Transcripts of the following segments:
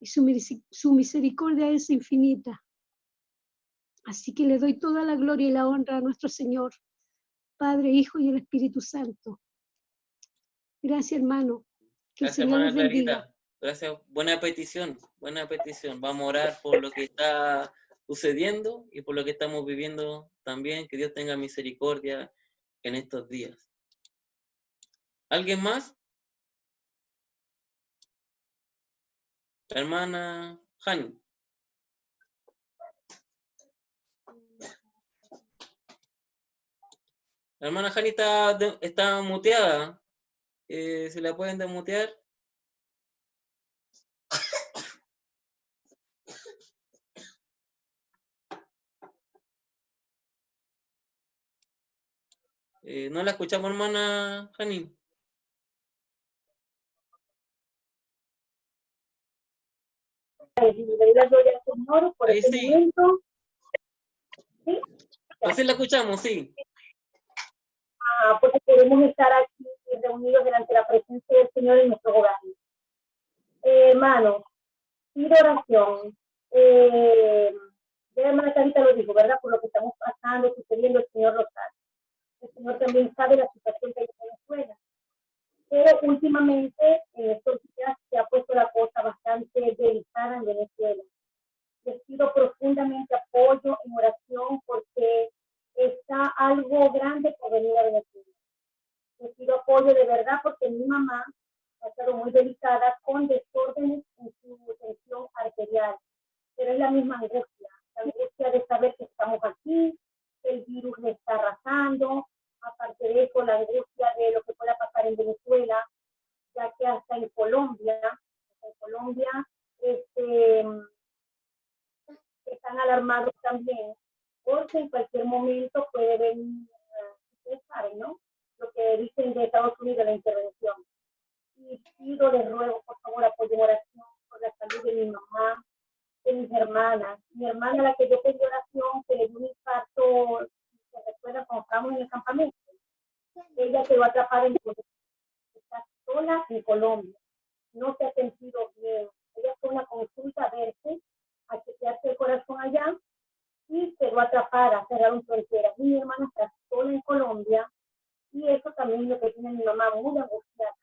y su misericordia es infinita. Así que le doy toda la gloria y la honra a nuestro Señor, Padre, Hijo y el Espíritu Santo. Gracias, hermano. Que Gracias, el Señor hermana les bendiga. Clarita. Gracias. Buena petición, buena petición. Vamos a orar por lo que está sucediendo y por lo que estamos viviendo también. Que Dios tenga misericordia en estos días. ¿Alguien más? La hermana Jani. La hermana Jani está muteada. ¿Se la pueden desmutear? ¿No la escuchamos, hermana Jani? Le doy la gloria al Señor por Ahí este sí. momento. ¿Sí? Así la escuchamos, sí. Porque podemos estar aquí reunidos delante de la presencia del Señor en nuestro hogar. Hermanos, pido oración. Ya hermana Carita lo dijo, ¿verdad? Por lo que estamos pasando, sucediendo, el Señor lo sabe. El Señor también sabe la situación que hay en Venezuela. Pero últimamente, en estos días, se ha puesto la cosa bastante delicada en Venezuela. Les pido profundamente apoyo en oración porque está algo grande por venir a Venezuela. Les pido apoyo de verdad porque mi mamá ha estado muy delicada con desórdenes en su tensión arterial. Pero es la misma angustia, la angustia de saber que estamos aquí, que el virus le está arrasando, aparte de eso, la angustia de lo que pueda pasar en Venezuela, ya que hasta en Colombia están alarmados también, porque en cualquier momento puede venir, ustedes saben, ¿no? Lo que dicen de Estados Unidos, la intervención. Y pido, les ruego, por favor, apoyo en oración por la salud de mi mamá, de mis hermanas. Mi hermana, la que yo pedí oración, que le dio un infarto, se recuerda cuando estábamos en el campamento. Ella quedó atrapada en Colombia. Está sola en Colombia. No se ha sentido bien. Ella fue a una consulta a verse, a chequearse el corazón allá, y quedó atrapada, cerraron fronteras. Y mi hermana está sola en Colombia, y eso también es lo que tiene mi mamá muy angustiada,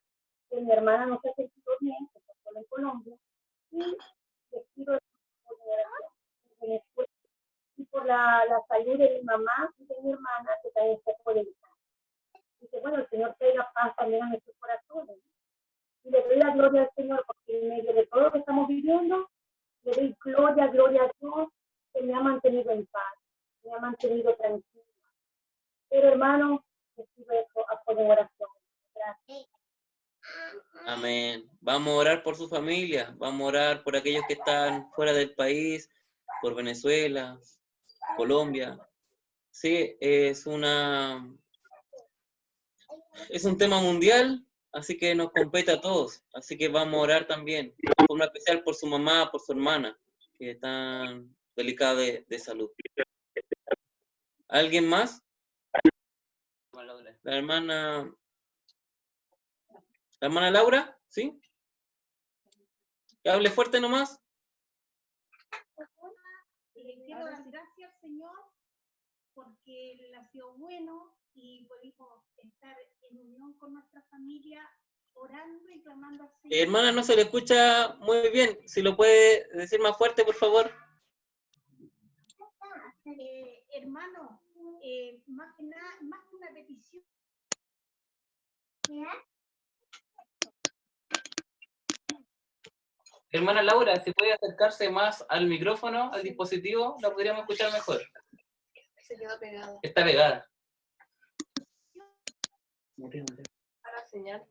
que mi hermana no se ha sentido bien, que está sola en Colombia, y les pido y por la salud de mi mamá y de mi hermana, que también se puede evitar. Y que bueno, el Señor traiga paz también a nuestros corazones. Y le doy la gloria al Señor, porque en medio de todo lo que estamos viviendo, le doy gloria a Dios, que me ha mantenido en paz, me ha mantenido tranquila. Pero hermano, les pido eso, apoyo en oración. Gracias. Amén. Vamos a orar por su familia, vamos a orar por aquellos que están fuera del país, por Venezuela, Colombia. Sí, es un tema mundial, así que nos compete a todos. Así que vamos a orar también, de forma especial por su mamá, por su hermana, que están delicadas de salud. ¿Alguien más? La hermana Laura, ¿sí? Que hable fuerte nomás. Le quiero dar gracias, Señor, porque Él ha sido bueno y pudimos estar en unión con nuestra familia, orando y clamando al Señor. Hermana, no se le escucha muy bien. Si lo puede decir más fuerte, por favor. Hermano, más que nada, más que una petición. Hermana Laura, si puede acercarse más al micrófono, al dispositivo, la podríamos escuchar mejor. Se quedó pegada. Está pegada. Para señal.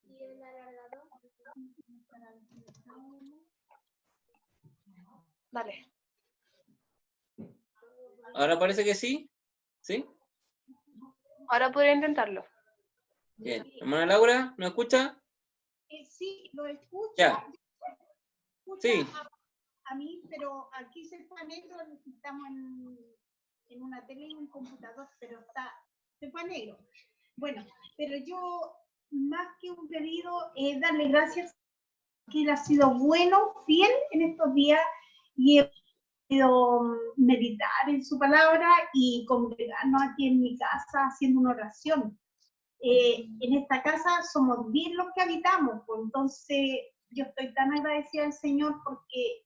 ¿Y el alargador? Dale. Ahora parece que sí. ¿Sí? Ahora podría intentarlo. Bien. Hermana Laura, ¿nos escucha? Sí, lo escucho. Ya. Sí. A mí, pero aquí se fue a negro, estamos en una tele y un computador, pero se fue a negro. Bueno, pero yo, más que un pedido, es darle gracias que él ha sido bueno, fiel en estos días, y he podido meditar en su palabra y congregarnos aquí en mi casa haciendo una oración. En esta casa somos 10 los que habitamos, pues entonces yo estoy tan agradecida al Señor porque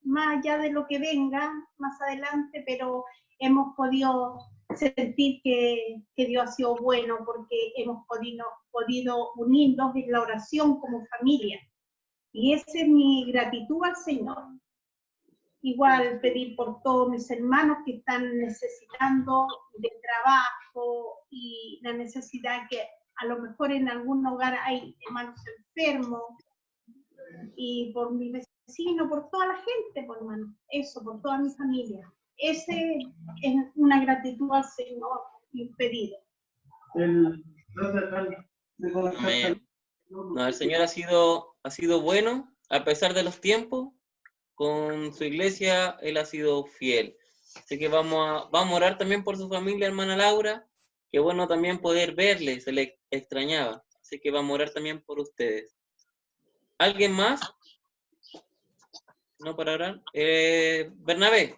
más allá de lo que venga más adelante, pero hemos podido sentir que Dios ha sido bueno porque hemos podido unirnos en la oración como familia. Y esa es mi gratitud al Señor. Igual pedir por todos mis hermanos que están necesitando de trabajo y la necesidad que a lo mejor en algún hogar hay hermanos enfermos, y por mi vecino, por toda la gente, por hermano, eso, por toda mi familia. Ese es una gratitud al Señor y un pedido. Amén. No, el Señor ha sido bueno a pesar de los tiempos. Con su iglesia, Él ha sido fiel. Así que vamos a orar también por su familia, hermana Laura. Qué bueno también poder verle, se le extrañaba. Así que vamos a orar también por ustedes. ¿Alguien más? ¿No para orar? Bernabé,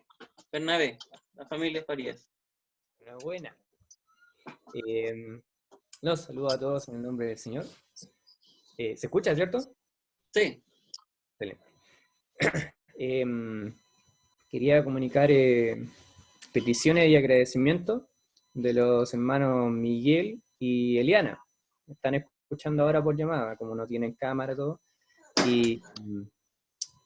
la familia Farías. Enhorabuena. Los saludo a todos en el nombre del Señor. ¿Se escucha, cierto? Sí. Excelente. Quería comunicar peticiones y agradecimientos de los hermanos Miguel y Eliana. Están escuchando ahora por llamada, como no tienen cámara todo. Y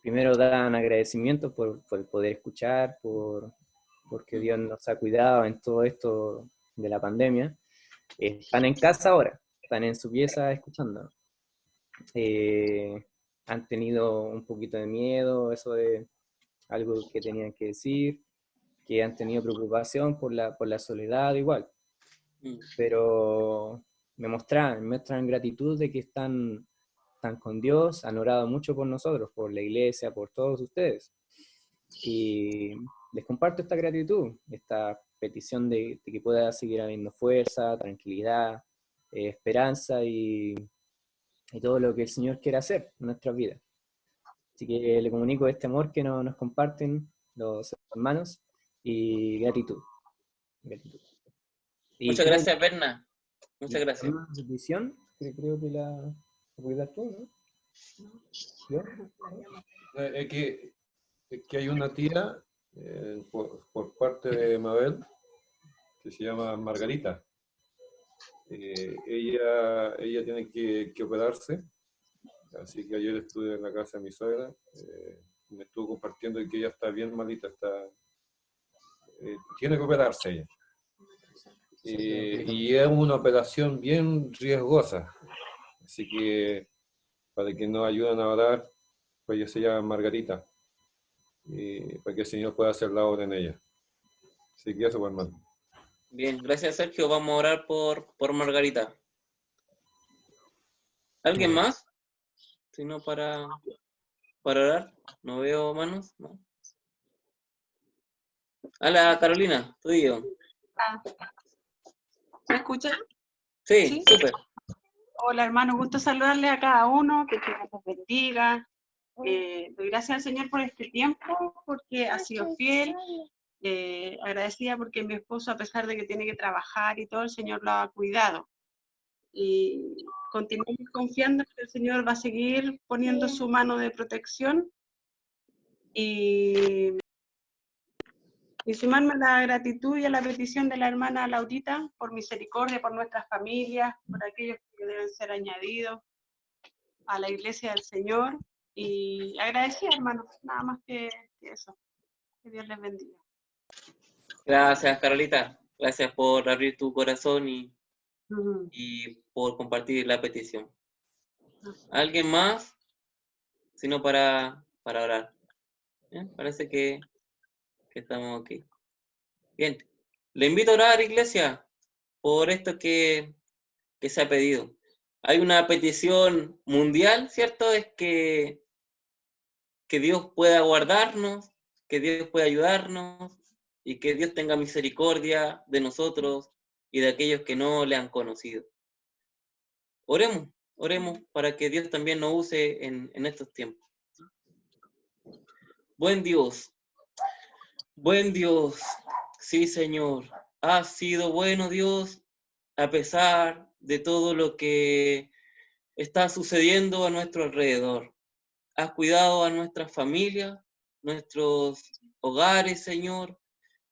primero dan agradecimientos por poder escuchar, porque Dios nos ha cuidado en todo esto de la pandemia. Están en casa ahora, están en su pieza escuchando. Han tenido un poquito de miedo, eso de algo que tenían que decir, que han tenido preocupación por la soledad igual, pero me muestran gratitud de que están con Dios, han orado mucho por nosotros, por la iglesia, por todos ustedes, y les comparto esta gratitud, esta petición de que pueda seguir habiendo fuerza, tranquilidad, esperanza y todo lo que el Señor quiere hacer en nuestras vidas. Así que le comunico este amor que nos comparten los hermanos y gratitud. Y muchas gracias, Berna. Muchas gracias. Una petición, que creo que la voy a dar tú, ¿no? ¿Yo? Es que hay una tía por parte de Mabel que se llama Margarita. Ella tiene que operarse, así que ayer estuve en la casa de mi suegra, me estuvo compartiendo que ella está bien malita, tiene que operarse ella. Y es una operación bien riesgosa, así que para que nos ayuden a orar, pues ella se llama Margarita, para que el Señor pueda hacer la obra en ella. Así que eso, pues, hermano. Bien, gracias, Sergio. Vamos a orar por Margarita. ¿Alguien más? Si no, para orar. No veo manos. No. Hola, Carolina, tú y yo. ¿Me escuchan? Sí, súper. Hola, hermano, gusto saludarle a cada uno, que Dios los bendiga. Doy gracias al Señor por este tiempo, porque ha sido fiel. Agradecida porque mi esposo, a pesar de que tiene que trabajar y todo, el Señor lo ha cuidado. Y continuamos confiando que el Señor va a seguir poniendo su mano de protección. Y sumarme a la gratitud y a la petición de la hermana Laurita por misericordia, por nuestras familias, por aquellos que deben ser añadidos a la iglesia del Señor. Y agradecida, hermanos, nada más que eso. Que Dios les bendiga. Gracias, Carolita. Gracias por abrir tu corazón y por compartir la petición. ¿Alguien más? Si no, para orar. Parece que estamos aquí. Bien. Le invito a orar, iglesia, por esto que se ha pedido. Hay una petición mundial, ¿cierto? Es que que Dios pueda guardarnos, que Dios pueda ayudarnos y que Dios tenga misericordia de nosotros y de aquellos que no le han conocido. Oremos para que Dios también nos use en estos tiempos. Buen Dios, sí Señor, has sido bueno Dios, a pesar de todo lo que está sucediendo a nuestro alrededor. Has cuidado a nuestras familias, nuestros hogares, Señor.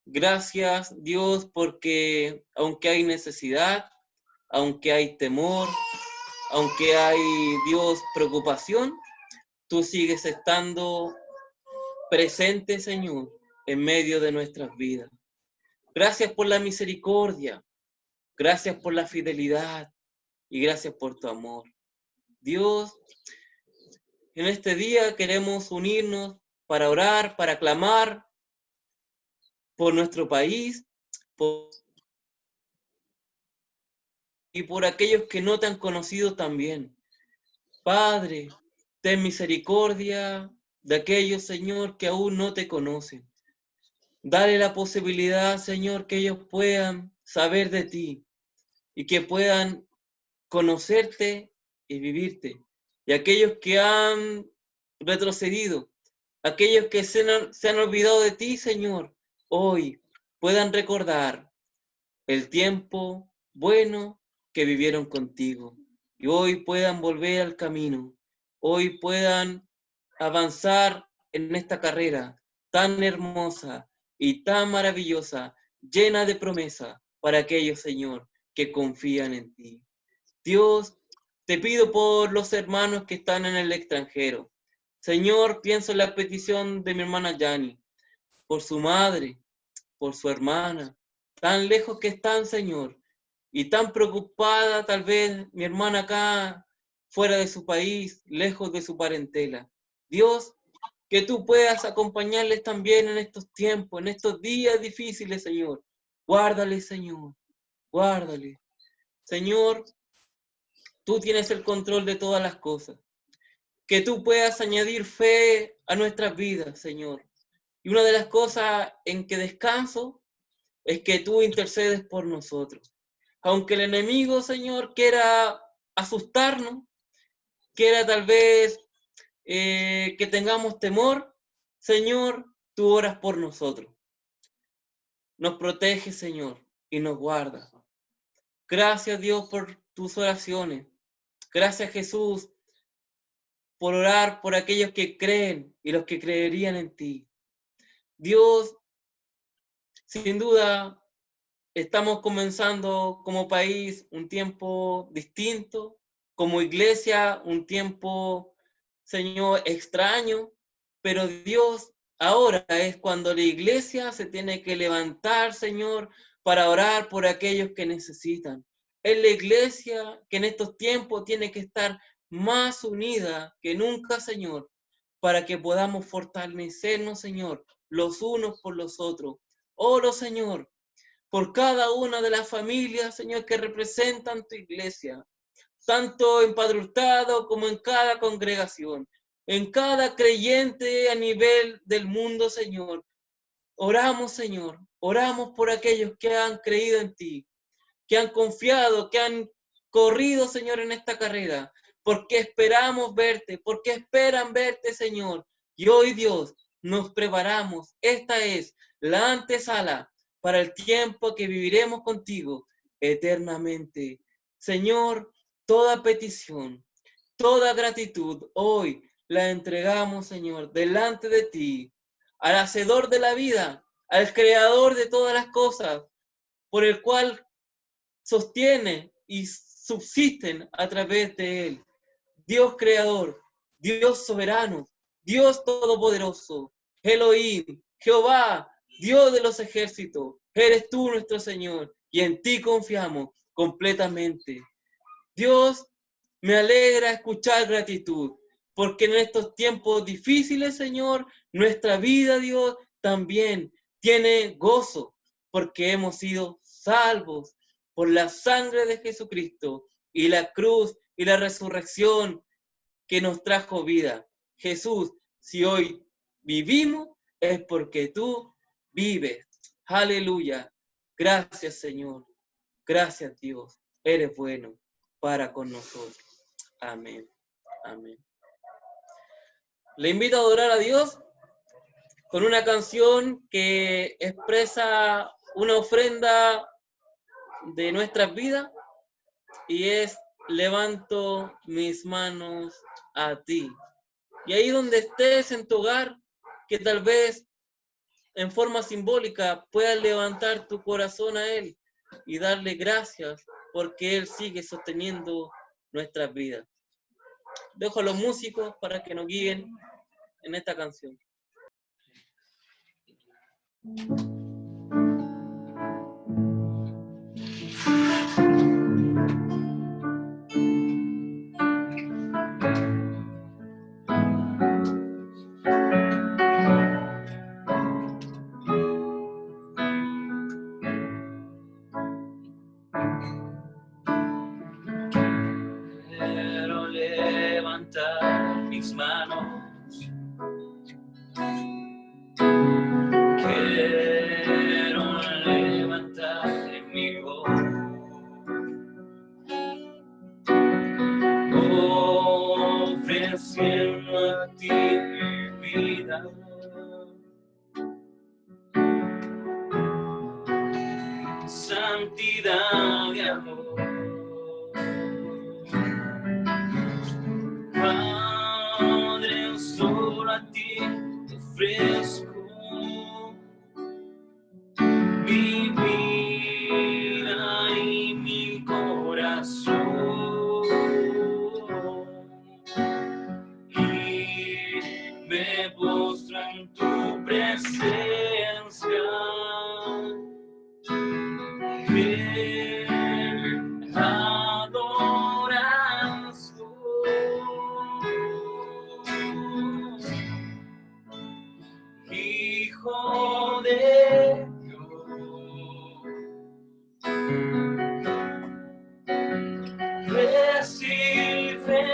Gracias, Dios, porque aunque hay necesidad, aunque hay temor, aunque hay, Dios, preocupación, tú sigues estando presente, Señor, en medio de nuestras vidas. Gracias por la misericordia, gracias por la fidelidad y gracias por tu amor. Dios, en este día queremos unirnos para orar, para clamar por nuestro país y por aquellos que no te han conocido también. Padre, ten misericordia de aquellos, Señor, que aún no te conocen. Dale la posibilidad, Señor, que ellos puedan saber de ti y que puedan conocerte y vivirte. Y aquellos que han retrocedido, aquellos que se han olvidado de ti, Señor, hoy puedan recordar el tiempo bueno que vivieron contigo. Y hoy puedan volver al camino. Hoy puedan avanzar en esta carrera tan hermosa y tan maravillosa, llena de promesa para aquellos, Señor, que confían en ti. Dios, te pido por los hermanos que están en el extranjero. Señor, pienso en la petición de mi hermana Yani, por su madre, por su hermana, tan lejos que están, Señor, y tan preocupada tal vez mi hermana acá, fuera de su país, lejos de su parentela. Dios, que tú puedas acompañarles también en estos tiempos, en estos días difíciles, Señor. Guárdales, Señor, guárdales. Señor, tú tienes el control de todas las cosas. Que tú puedas añadir fe a nuestras vidas, Señor. Y una de las cosas en que descanso es que tú intercedes por nosotros. Aunque el enemigo, Señor, quiera asustarnos, quiera tal vez que tengamos temor, Señor, tú oras por nosotros. Nos protege, Señor, y nos guarda. Gracias, Dios, por tus oraciones. Gracias, Jesús, por orar por aquellos que creen y los que creerían en ti. Dios, sin duda, estamos comenzando como país un tiempo distinto, como iglesia un tiempo, Señor, extraño, pero Dios, ahora es cuando la iglesia se tiene que levantar, Señor, para orar por aquellos que necesitan. Es la iglesia que en estos tiempos tiene que estar más unida que nunca, Señor, para que podamos fortalecernos, Señor, los unos por los otros. Oro, Señor, por cada una de las familias, Señor, que representan tu iglesia, tanto en Padre Hurtado como en cada congregación, en cada creyente a nivel del mundo, Señor. Oramos, Señor, oramos por aquellos que han creído en ti, que han confiado, que han corrido, Señor, en esta carrera, porque esperamos verte, porque esperan verte, Señor. Y hoy, Dios, nos preparamos. Esta es la antesala para el tiempo que viviremos contigo eternamente. Señor, toda petición, toda gratitud, hoy la entregamos, Señor, delante de ti, al hacedor de la vida, al creador de todas las cosas, por el cual sostiene y subsisten a través de él. Dios creador, Dios soberano, Dios todopoderoso, Elohim, Jehová, Dios de los ejércitos, eres tú nuestro Señor, y en ti confiamos completamente. Dios, me alegra escuchar gratitud, porque en estos tiempos difíciles, Señor, nuestra vida, Dios, también tiene gozo, porque hemos sido salvos por la sangre de Jesucristo y la cruz y la resurrección que nos trajo vida. Jesús, Si hoy vivimos, es porque tú vives. Aleluya. Gracias, Señor. Gracias, Dios. Eres bueno para con nosotros. Amén. Amén. Le invito a adorar a Dios con una canción que expresa una ofrenda de nuestras vidas y es Levanto mis manos a ti. Y ahí donde estés en tu hogar, que tal vez en forma simbólica puedas levantar tu corazón a Él y darle gracias porque Él sigue sosteniendo nuestras vidas. Dejo a los músicos para que nos guíen en esta canción. Quiero levantar mis manos. Quiero levantar mi voz. Ofreciendo a ti mi vida. Santidad de amor. Padre, solo a ti te ofrezco mi vida y mi corazón. Y me postro en tu presencia. En adoración, Hijo de Dios, recibe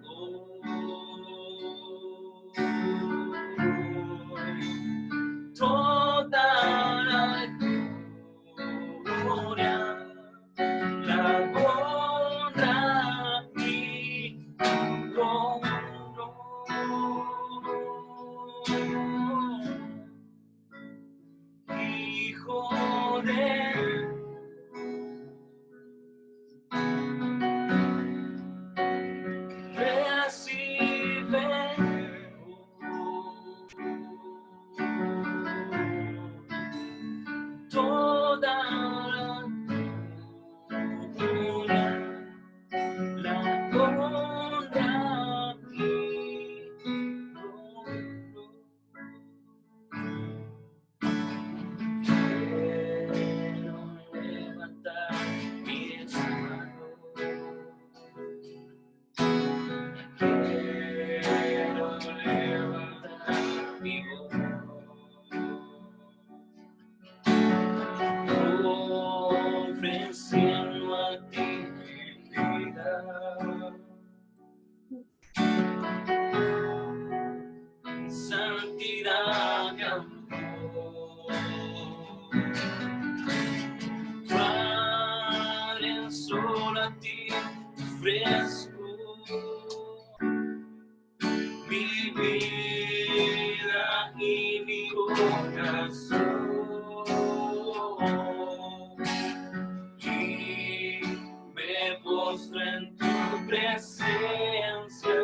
hoy toda la gloria, la honra y honor. Hijo de recibe toda la honra y quiero levantar mis manos. Quiero levantar mi voz. Ofreciendo a ti mi vida. Santidad de amor. Padre, solo a ti te ofrezco mi vida y mi corazón. Y me postro en tu presencia.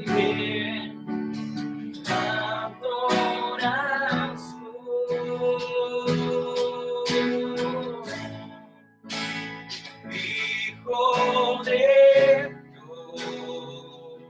En adoración, Hijo de Dios,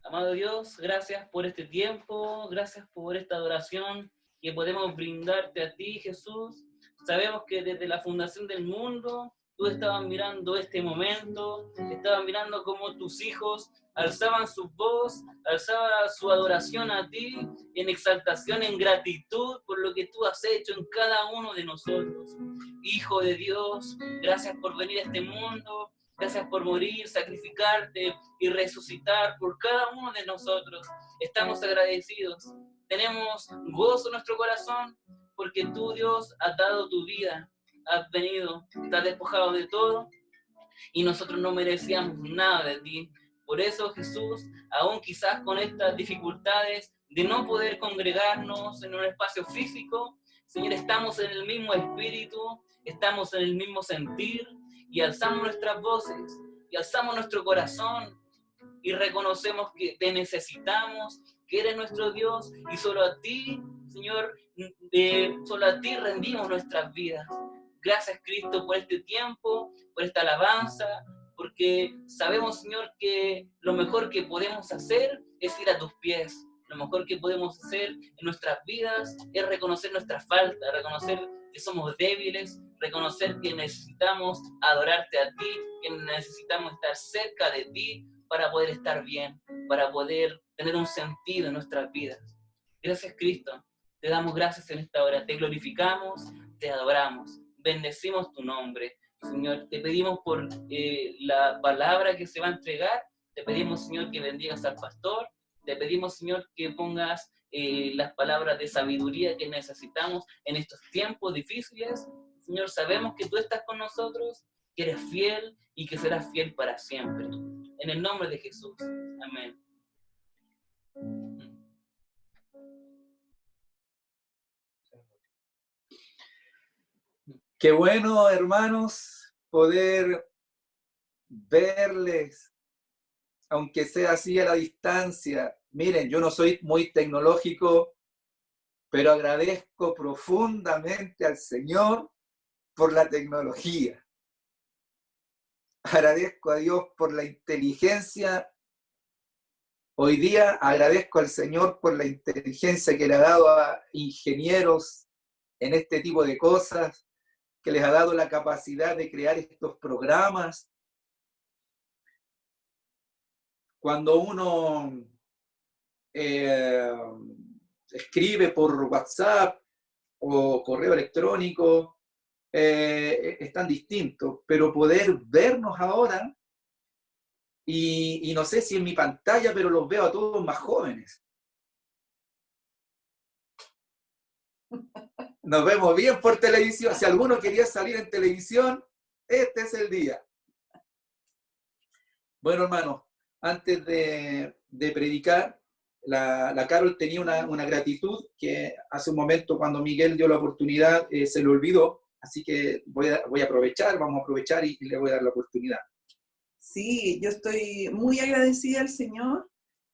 Amado Dios, gracias por este tiempo, gracias por esta adoración que podemos brindarte a ti, Jesús. Sabemos que desde la fundación del mundo, tú estabas mirando este momento, estabas mirando cómo tus hijos alzaban su voz, alzaban su adoración a ti, en exaltación, en gratitud por lo que tú has hecho en cada uno de nosotros. Hijo de Dios, gracias por venir a este mundo, gracias por morir, sacrificarte y resucitar por cada uno de nosotros. Estamos agradecidos. Tenemos gozo en nuestro corazón porque tú, Dios, has dado tu vida. Has venido, te has despojado de todo y nosotros no merecíamos nada de ti. Por eso, Jesús, aún quizás con estas dificultades de no poder congregarnos en un espacio físico, Señor, estamos en el mismo espíritu, estamos en el mismo sentir, y alzamos nuestras voces, y alzamos nuestro corazón, y reconocemos que te necesitamos, que eres nuestro Dios, y solo a ti, Señor, solo a ti rendimos nuestras vidas. Gracias, Cristo, por este tiempo, por esta alabanza, porque sabemos, Señor, que lo mejor que podemos hacer es ir a tus pies. Lo mejor que podemos hacer en nuestras vidas es reconocer nuestra falta, reconocer que somos débiles, reconocer que necesitamos adorarte a ti, que necesitamos estar cerca de ti para poder estar bien, para poder tener un sentido en nuestras vidas. Gracias, Cristo. Te damos gracias en esta hora. Te glorificamos, te adoramos. Bendecimos tu nombre. Señor, te pedimos por la palabra que se va a entregar. Te pedimos, Señor, que bendigas al pastor. Te pedimos, Señor, que pongas las palabras de sabiduría que necesitamos en estos tiempos difíciles. Señor, sabemos que tú estás con nosotros, que eres fiel y que serás fiel para siempre. En el nombre de Jesús. Amén. Qué bueno, hermanos, poder verles, aunque sea así a la distancia. Miren, yo no soy muy tecnológico, pero agradezco profundamente al Señor por la tecnología. Agradezco a Dios por la inteligencia. Hoy día agradezco al Señor por la inteligencia que le ha dado a ingenieros en este tipo de cosas, que les ha dado la capacidad de crear estos programas. Cuando uno escribe por WhatsApp o correo electrónico, es tan distinto, pero poder vernos ahora, y no sé si en mi pantalla, pero los veo a todos más jóvenes. Nos vemos bien por televisión. Si alguno quería salir en televisión, este es el día. Bueno, hermanos, antes de predicar, la Carol tenía una gratitud que hace un momento, cuando Miguel dio la oportunidad, se le olvidó. Así que voy a aprovechar, vamos a aprovechar y le voy a dar la oportunidad. Sí, yo estoy muy agradecida al Señor,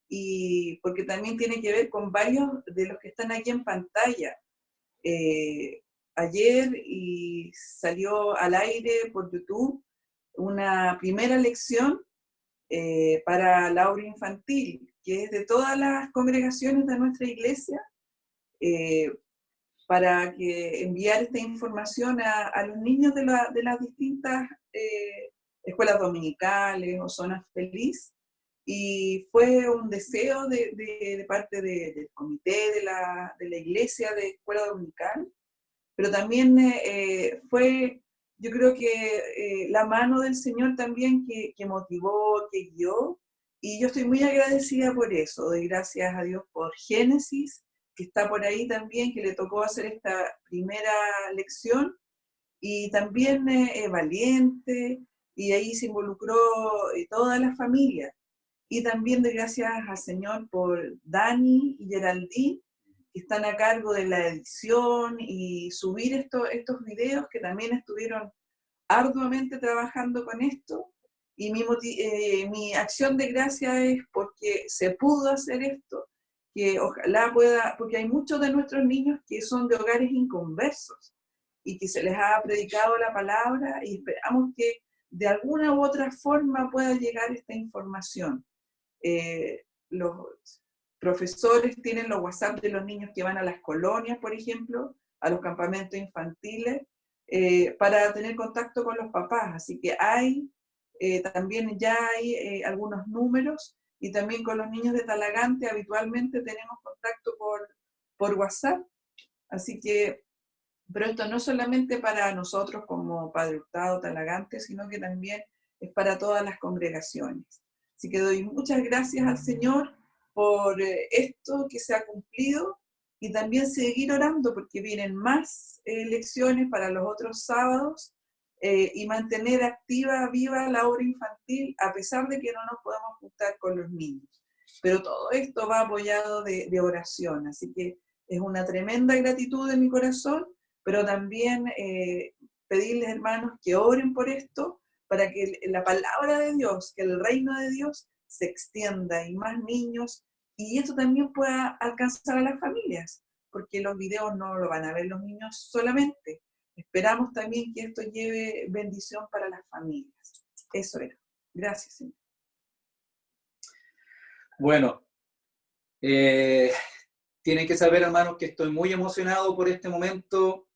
y porque también tiene que ver con varios de los que están aquí en pantalla. Ayer salió al aire por YouTube una primera lección para la obra infantil, que es de todas las congregaciones de nuestra iglesia, para que enviar esta información a los niños de las distintas escuelas dominicales o zonas feliz. Y fue un deseo de parte del comité de la iglesia de escuela dominical, pero también fue, yo creo que la mano del Señor también que motivó, que guió, y yo estoy muy agradecida por eso. Doy gracias a Dios por Génesis, que está por ahí también, que le tocó hacer esta primera lección, y también Valiente, y ahí se involucró toda la familia. Y también doy gracias al Señor por Dani y Geraldine, que están a cargo de la edición y subir estos videos, que también estuvieron arduamente trabajando con esto. Y mi acción de gracia es porque se pudo hacer esto, que ojalá pueda, porque hay muchos de nuestros niños que son de hogares inconversos y que se les ha predicado la palabra, y esperamos que de alguna u otra forma pueda llegar esta información. Los profesores tienen los WhatsApp de los niños que van a las colonias, por ejemplo, a los campamentos infantiles, para tener contacto con los papás. Así que también ya hay algunos números, y también con los niños de Talagante habitualmente tenemos contacto por WhatsApp. Así que, pero esto no solamente para nosotros como Padre Hurtado Talagante, sino que también es para todas las congregaciones. Así que doy muchas gracias al Señor por esto que se ha cumplido, y también seguir orando porque vienen más lecciones para los otros sábados, y mantener activa, viva la obra infantil, a pesar de que no nos podemos juntar con los niños. Pero todo esto va apoyado de oración, así que es una tremenda gratitud de mi corazón, pero también pedirles, hermanos, que oren por esto, para que la palabra de Dios, que el reino de Dios se extienda y más niños, y esto también pueda alcanzar a las familias, porque los videos no lo van a ver los niños solamente. Esperamos también que esto lleve bendición para las familias. Eso era. Gracias, Señor. Bueno, tienen que saber, hermanos, que estoy muy emocionado por este momento.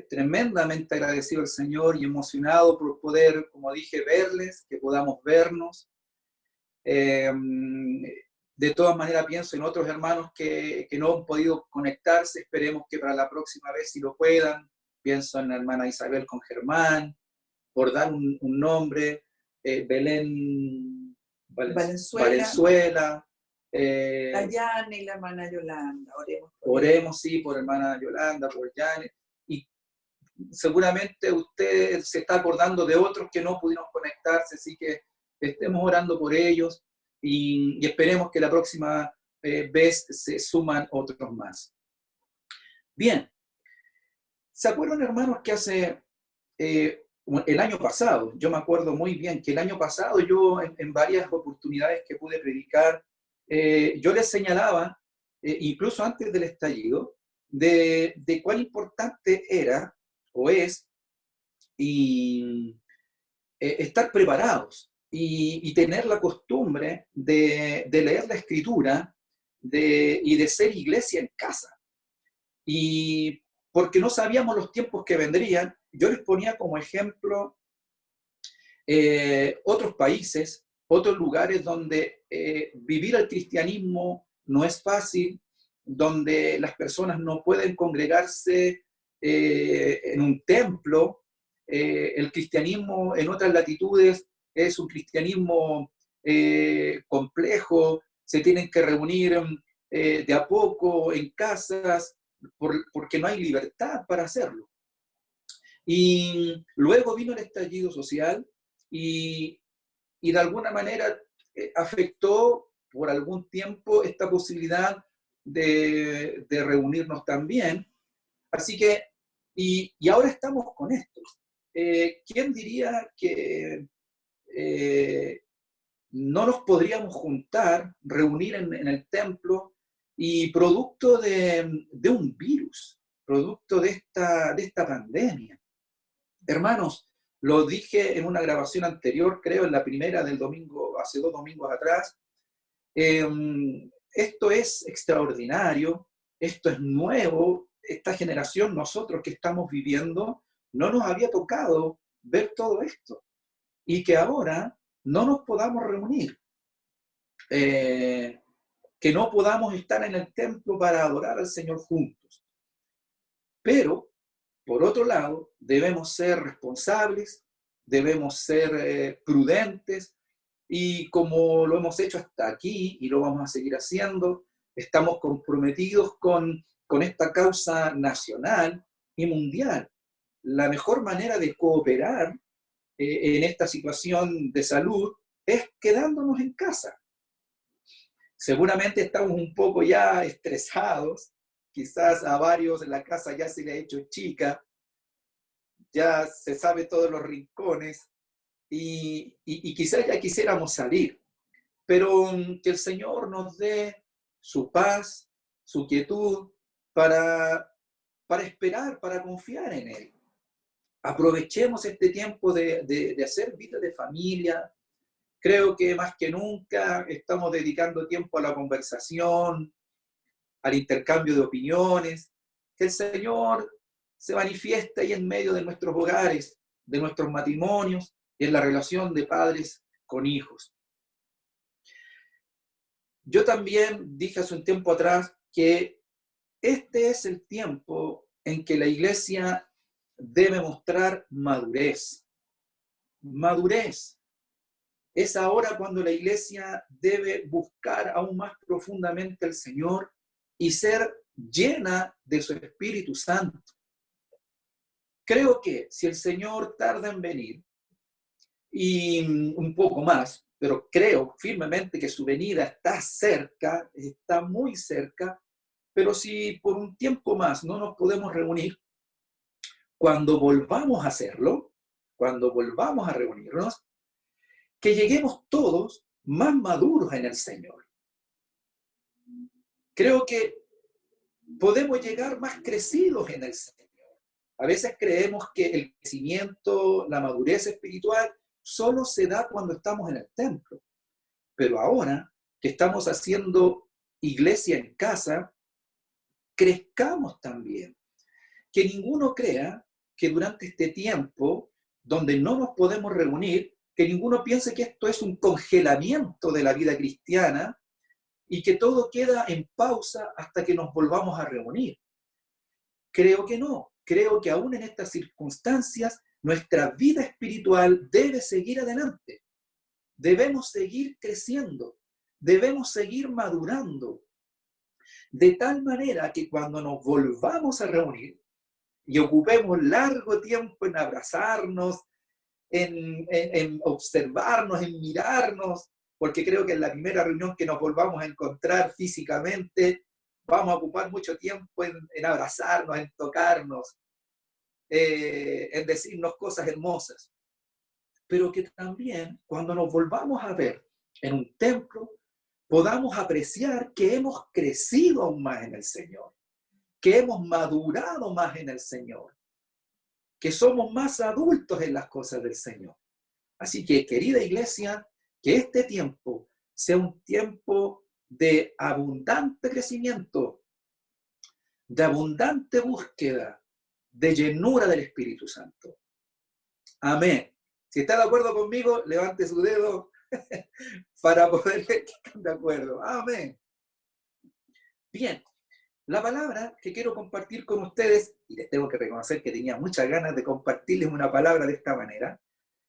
Tremendamente agradecido al Señor y emocionado por poder, como dije, verles, que podamos vernos. De todas maneras pienso en otros hermanos que no han podido conectarse. Esperemos que para la próxima vez sí lo puedan. Pienso en la hermana Isabel con Germán, por dar un nombre, Belén Valenzuela, la Yane y la hermana Yolanda. Oremos, sí, por hermana Yolanda, por Yane. Y seguramente usted se está acordando de otros que no pudieron conectarse, así que estemos orando por ellos, y esperemos que la próxima vez se suman otros más. Bien, ¿se acuerdan, hermanos, que hace el año pasado, yo me acuerdo muy bien que el año pasado yo en varias oportunidades que pude predicar, yo les señalaba, incluso antes del estallido, de cuán importante era o es estar preparados y tener la costumbre de leer la Escritura y de ser iglesia en casa. Y porque no sabíamos los tiempos que vendrían, yo les ponía como ejemplo otros países, otros lugares donde vivir el cristianismo no es fácil, donde las personas no pueden congregarse en un templo. El cristianismo en otras latitudes es un cristianismo complejo, se tienen que reunir de a poco en casas, porque no hay libertad para hacerlo. Y luego vino el estallido social y de alguna manera afectó por algún tiempo esta posibilidad de reunirnos también. Así que, y ahora estamos con esto. ¿Quién diría que no nos podríamos juntar, reunir en el templo y producto de un virus, producto de esta pandemia? Hermanos, lo dije en una grabación anterior, creo en la primera del domingo, hace 2 domingos atrás, esto es extraordinario, esto es nuevo, esta generación, nosotros que estamos viviendo, no nos había tocado ver todo esto. Y que ahora no nos podamos reunir, que no podamos estar en el templo para adorar al Señor juntos. Pero, por otro lado, debemos ser responsables, debemos ser prudentes, y como lo hemos hecho hasta aquí y lo vamos a seguir haciendo, estamos comprometidos con esta causa nacional y mundial. La mejor manera de cooperar en esta situación de salud es quedándonos en casa. Seguramente estamos un poco ya estresados, quizás a varios en la casa ya se le ha hecho chica, ya se sabe todos los rincones y quizás ya quisiéramos salir, pero que el Señor nos dé su paz, su quietud para esperar, para confiar en Él. Aprovechemos este tiempo de hacer vida de familia. Creo que más que nunca estamos dedicando tiempo a la conversación, al intercambio de opiniones. Que el Señor se manifieste ahí en medio de nuestros hogares, de nuestros matrimonios y en la relación de padres con hijos. Yo también dije hace un tiempo atrás que este es el tiempo en que la iglesia debe mostrar madurez. Madurez. Es ahora cuando la iglesia debe buscar aún más profundamente al Señor y ser llena de su Espíritu Santo. Creo que si el Señor tarda en venir, y un poco más, pero creo firmemente que su venida está cerca, está muy cerca, pero si por un tiempo más no nos podemos reunir, cuando volvamos a hacerlo, cuando volvamos a reunirnos, que lleguemos todos más maduros en el Señor. Creo que podemos llegar más crecidos en el Señor. A veces creemos que el crecimiento, la madurez espiritual, solo se da cuando estamos en el templo. Pero ahora que estamos haciendo iglesia en casa, crezcamos también. Que ninguno crea que durante este tiempo, donde no nos podemos reunir, que ninguno piense que esto es un congelamiento de la vida cristiana y que todo queda en pausa hasta que nos volvamos a reunir. Creo que no. Creo que aún en estas circunstancias, nuestra vida espiritual debe seguir adelante. Debemos seguir creciendo. Debemos seguir madurando. De tal manera que cuando nos volvamos a reunir y ocupemos largo tiempo en abrazarnos, en observarnos, en mirarnos, porque creo que en la primera reunión que nos volvamos a encontrar físicamente, vamos a ocupar mucho tiempo en abrazarnos, en tocarnos, en decirnos cosas hermosas. Pero que también cuando nos volvamos a ver en un templo, podamos apreciar que hemos crecido aún más en el Señor, que hemos madurado más en el Señor, que somos más adultos en las cosas del Señor. Así que, querida iglesia, que este tiempo sea un tiempo de abundante crecimiento, de abundante búsqueda, de llenura del Espíritu Santo. Amén. Si está de acuerdo conmigo, levante su dedo para poder ver que están de acuerdo. Amén. Bien, la palabra que quiero compartir con ustedes, y les tengo que reconocer que tenía muchas ganas de compartirles una palabra de esta manera,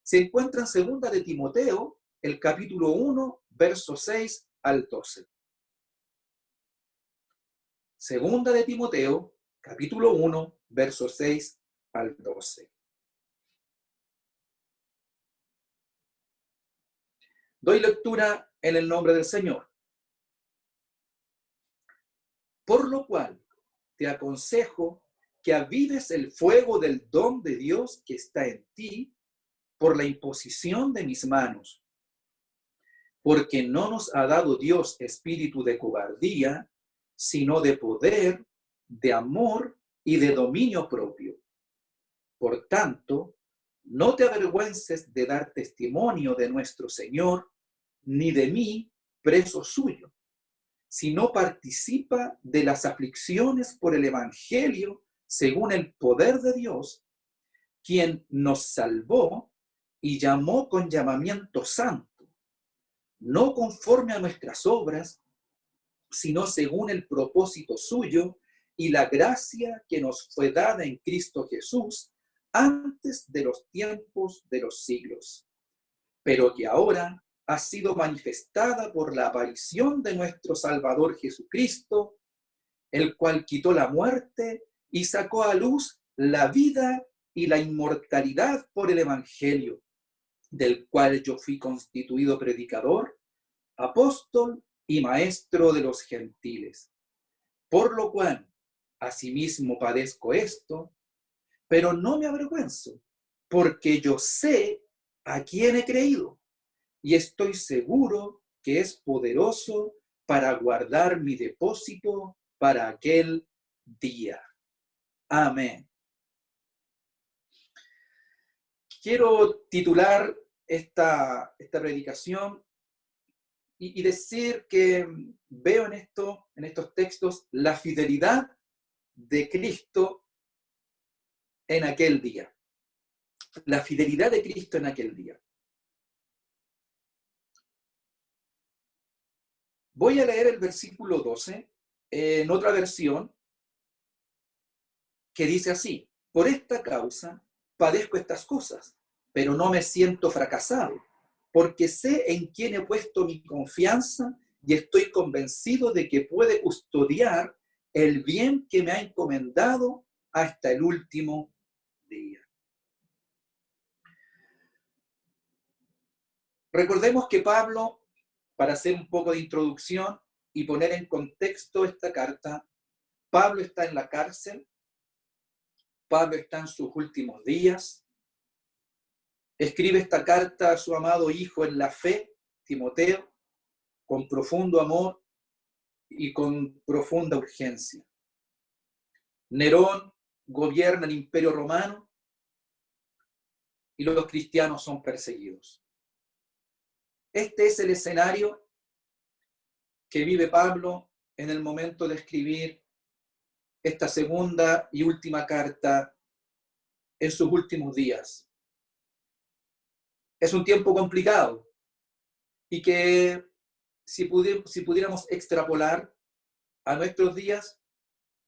se encuentra en 2 de Timoteo, el capítulo 1, versos 6 al 12. 2 de Timoteo, capítulo 1, versos 6 al 12. Doy lectura en el nombre del Señor. Por lo cual te aconsejo que avives el fuego del don de Dios que está en ti por la imposición de mis manos. Porque no nos ha dado Dios espíritu de cobardía, sino de poder, de amor y de dominio propio. Por tanto, no te avergüences de dar testimonio de nuestro Señor, ni de mí, preso suyo, sino participa de las aflicciones por el Evangelio según el poder de Dios, quien nos salvó y llamó con llamamiento santo, no conforme a nuestras obras, sino según el propósito suyo y la gracia que nos fue dada en Cristo Jesús antes de los tiempos de los siglos, pero que ahora ha sido manifestada por la aparición de nuestro Salvador Jesucristo, el cual quitó la muerte y sacó a luz la vida y la inmortalidad por el Evangelio, del cual yo fui constituido predicador, apóstol y maestro de los gentiles. Por lo cual, asimismo padezco esto, pero no me avergüenzo, porque yo sé a quién he creído, y estoy seguro que es poderoso para guardar mi depósito para aquel día. Amén. Quiero titular esta predicación y decir que veo en estos textos la fidelidad de Cristo en aquel día. La fidelidad de Cristo en aquel día. Voy a leer el versículo 12 en otra versión que dice así: por esta causa padezco estas cosas, pero no me siento fracasado, porque sé en quién he puesto mi confianza y estoy convencido de que puede custodiar el bien que me ha encomendado hasta el último día. Recordemos que Pablo, para hacer un poco de introducción y poner en contexto esta carta, Pablo está en la cárcel, Pablo está en sus últimos días, escribe esta carta a su amado hijo en la fe, Timoteo, con profundo amor y con profunda urgencia. Nerón gobierna el Imperio Romano y los cristianos son perseguidos. Este es el escenario que vive Pablo en el momento de escribir esta segunda y última carta en sus últimos días. Es un tiempo complicado y que si pudiéramos extrapolar a nuestros días,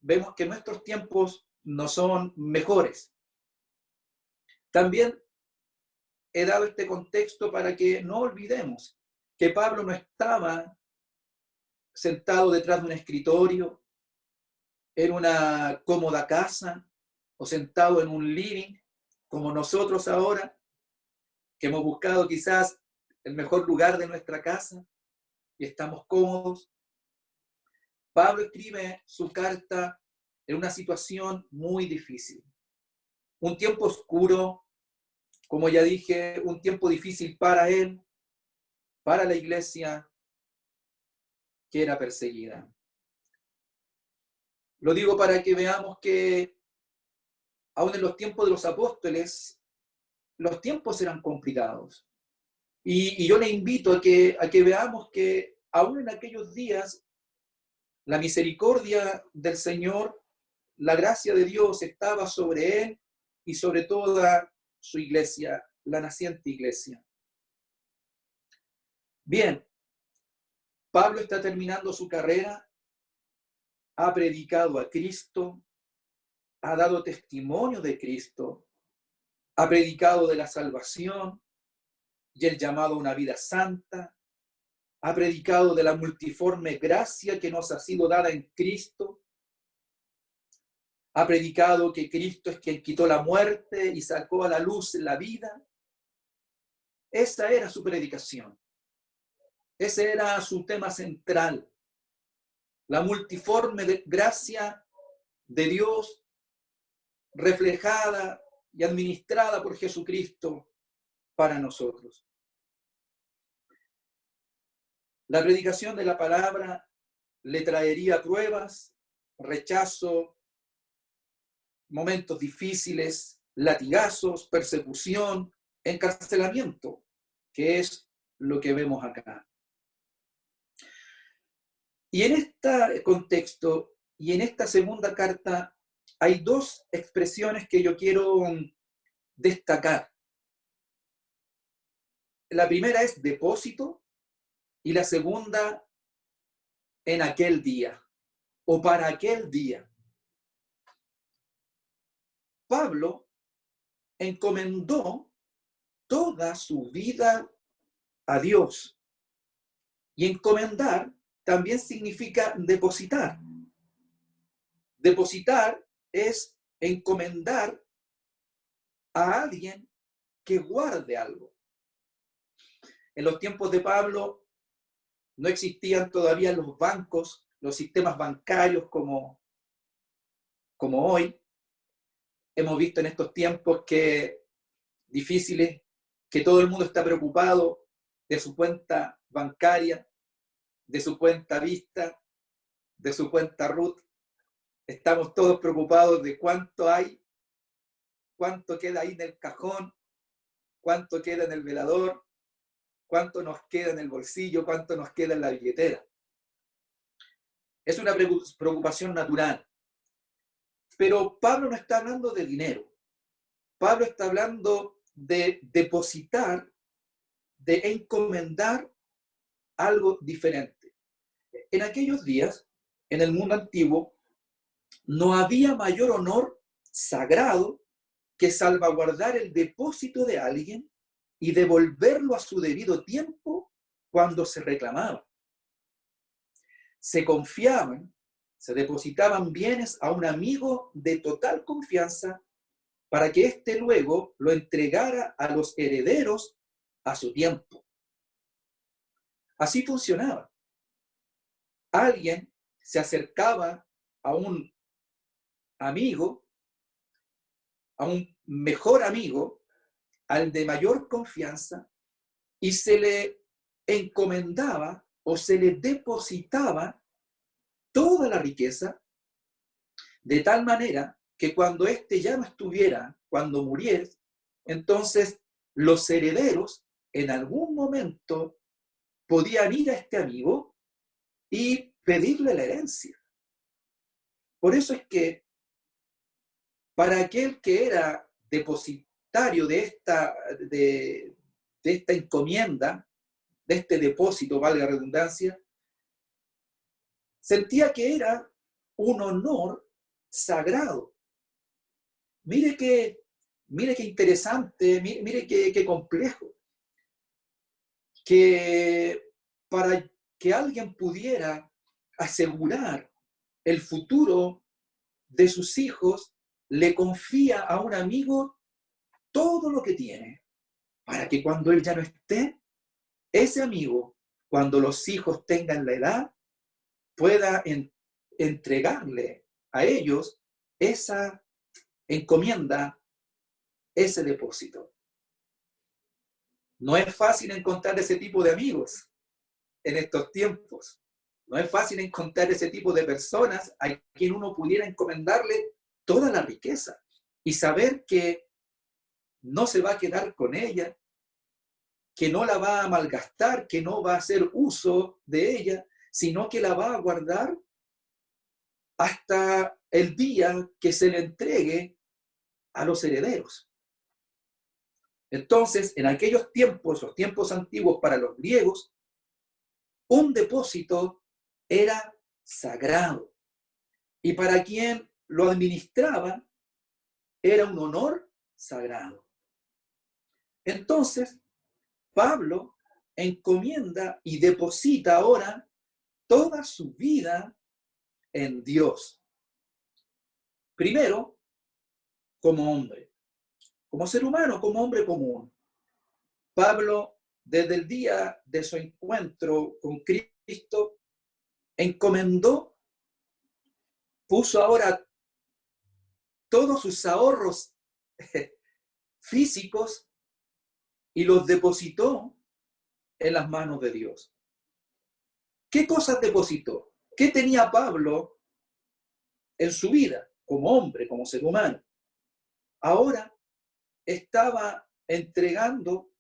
vemos que nuestros tiempos no son mejores. También he dado este contexto para que no olvidemos que Pablo no estaba sentado detrás de un escritorio, en una cómoda casa, o sentado en un living, como nosotros ahora, que hemos buscado quizás el mejor lugar de nuestra casa y estamos cómodos. Pablo escribe su carta en una situación muy difícil. Un tiempo oscuro, como ya dije, un tiempo difícil para él, para la iglesia que era perseguida. Lo digo para que veamos que aún en los tiempos de los apóstoles, los tiempos eran complicados. Y yo le invito a que veamos que aún en aquellos días, la misericordia del Señor, la gracia de Dios estaba sobre él y sobre toda su iglesia, la naciente iglesia. Bien, Pablo está terminando su carrera, ha predicado a Cristo, ha dado testimonio de Cristo, ha predicado de la salvación y el llamado a una vida santa, ha predicado de la multiforme gracia que nos ha sido dada en Cristo, ha predicado que Cristo es quien quitó la muerte y sacó a la luz la vida. Esa era su predicación. Ese era su tema central. La multiforme gracia de Dios reflejada y administrada por Jesucristo para nosotros. La predicación de la palabra le traería pruebas, rechazo, momentos difíciles, latigazos, persecución, encarcelamiento, que es lo que vemos acá. Y en este contexto y en esta segunda carta hay dos expresiones que yo quiero destacar. La primera es depósito y la segunda en aquel día o para aquel día. Pablo encomendó toda su vida a Dios. Y encomendar también significa depositar. Depositar es encomendar a alguien que guarde algo. En los tiempos de Pablo no existían todavía los bancos, los sistemas bancarios como hoy. Hemos visto en estos tiempos que difíciles, que todo el mundo está preocupado de su cuenta bancaria, de su cuenta Vista, de su cuenta RUT. Estamos todos preocupados de cuánto hay, cuánto queda ahí en el cajón, cuánto queda en el velador, cuánto nos queda en el bolsillo, cuánto nos queda en la billetera. Es una preocupación natural. Pero Pablo no está hablando de dinero. Pablo está hablando de depositar, de encomendar algo diferente. En aquellos días, en el mundo antiguo, no había mayor honor sagrado que salvaguardar el depósito de alguien y devolverlo a su debido tiempo cuando se reclamaba. Se confiaban, se depositaban bienes a un amigo de total confianza para que éste luego lo entregara a los herederos a su tiempo. Así funcionaba. Alguien se acercaba a un amigo, a un mejor amigo, al de mayor confianza, y se le encomendaba o se le depositaba toda la riqueza, de tal manera que cuando éste ya no estuviera, cuando muriera, entonces los herederos en algún momento podían ir a este amigo y pedirle la herencia. Por eso es que para aquel que era depositario de esta encomienda, de este depósito, valga la redundancia, sentía que era un honor sagrado. Mire qué interesante, mire qué complejo. Que para que alguien pudiera asegurar el futuro de sus hijos, le confía a un amigo todo lo que tiene, para que cuando él ya no esté, ese amigo, cuando los hijos tengan la edad, pueda entregarle a ellos esa encomienda, ese depósito. No es fácil encontrar ese tipo de amigos en estos tiempos. No es fácil encontrar ese tipo de personas a quien uno pudiera encomendarle toda la riqueza y saber que no se va a quedar con ella, que no la va a malgastar, que no va a hacer uso de ella, sino que la va a guardar hasta el día que se le entregue a los herederos. Entonces, en aquellos tiempos, los tiempos antiguos para los griegos, un depósito era sagrado. Y para quien lo administraba, era un honor sagrado. Entonces, Pablo encomienda y deposita ahora toda su vida en Dios. Primero, como hombre, como ser humano, como hombre común. Pablo, desde el día de su encuentro con Cristo, encomendó, puso ahora todos sus ahorros físicos y los depositó en las manos de Dios. ¿Qué cosas depositó? ¿Qué tenía Pablo en su vida como hombre, como ser humano? Ahora estaba entregando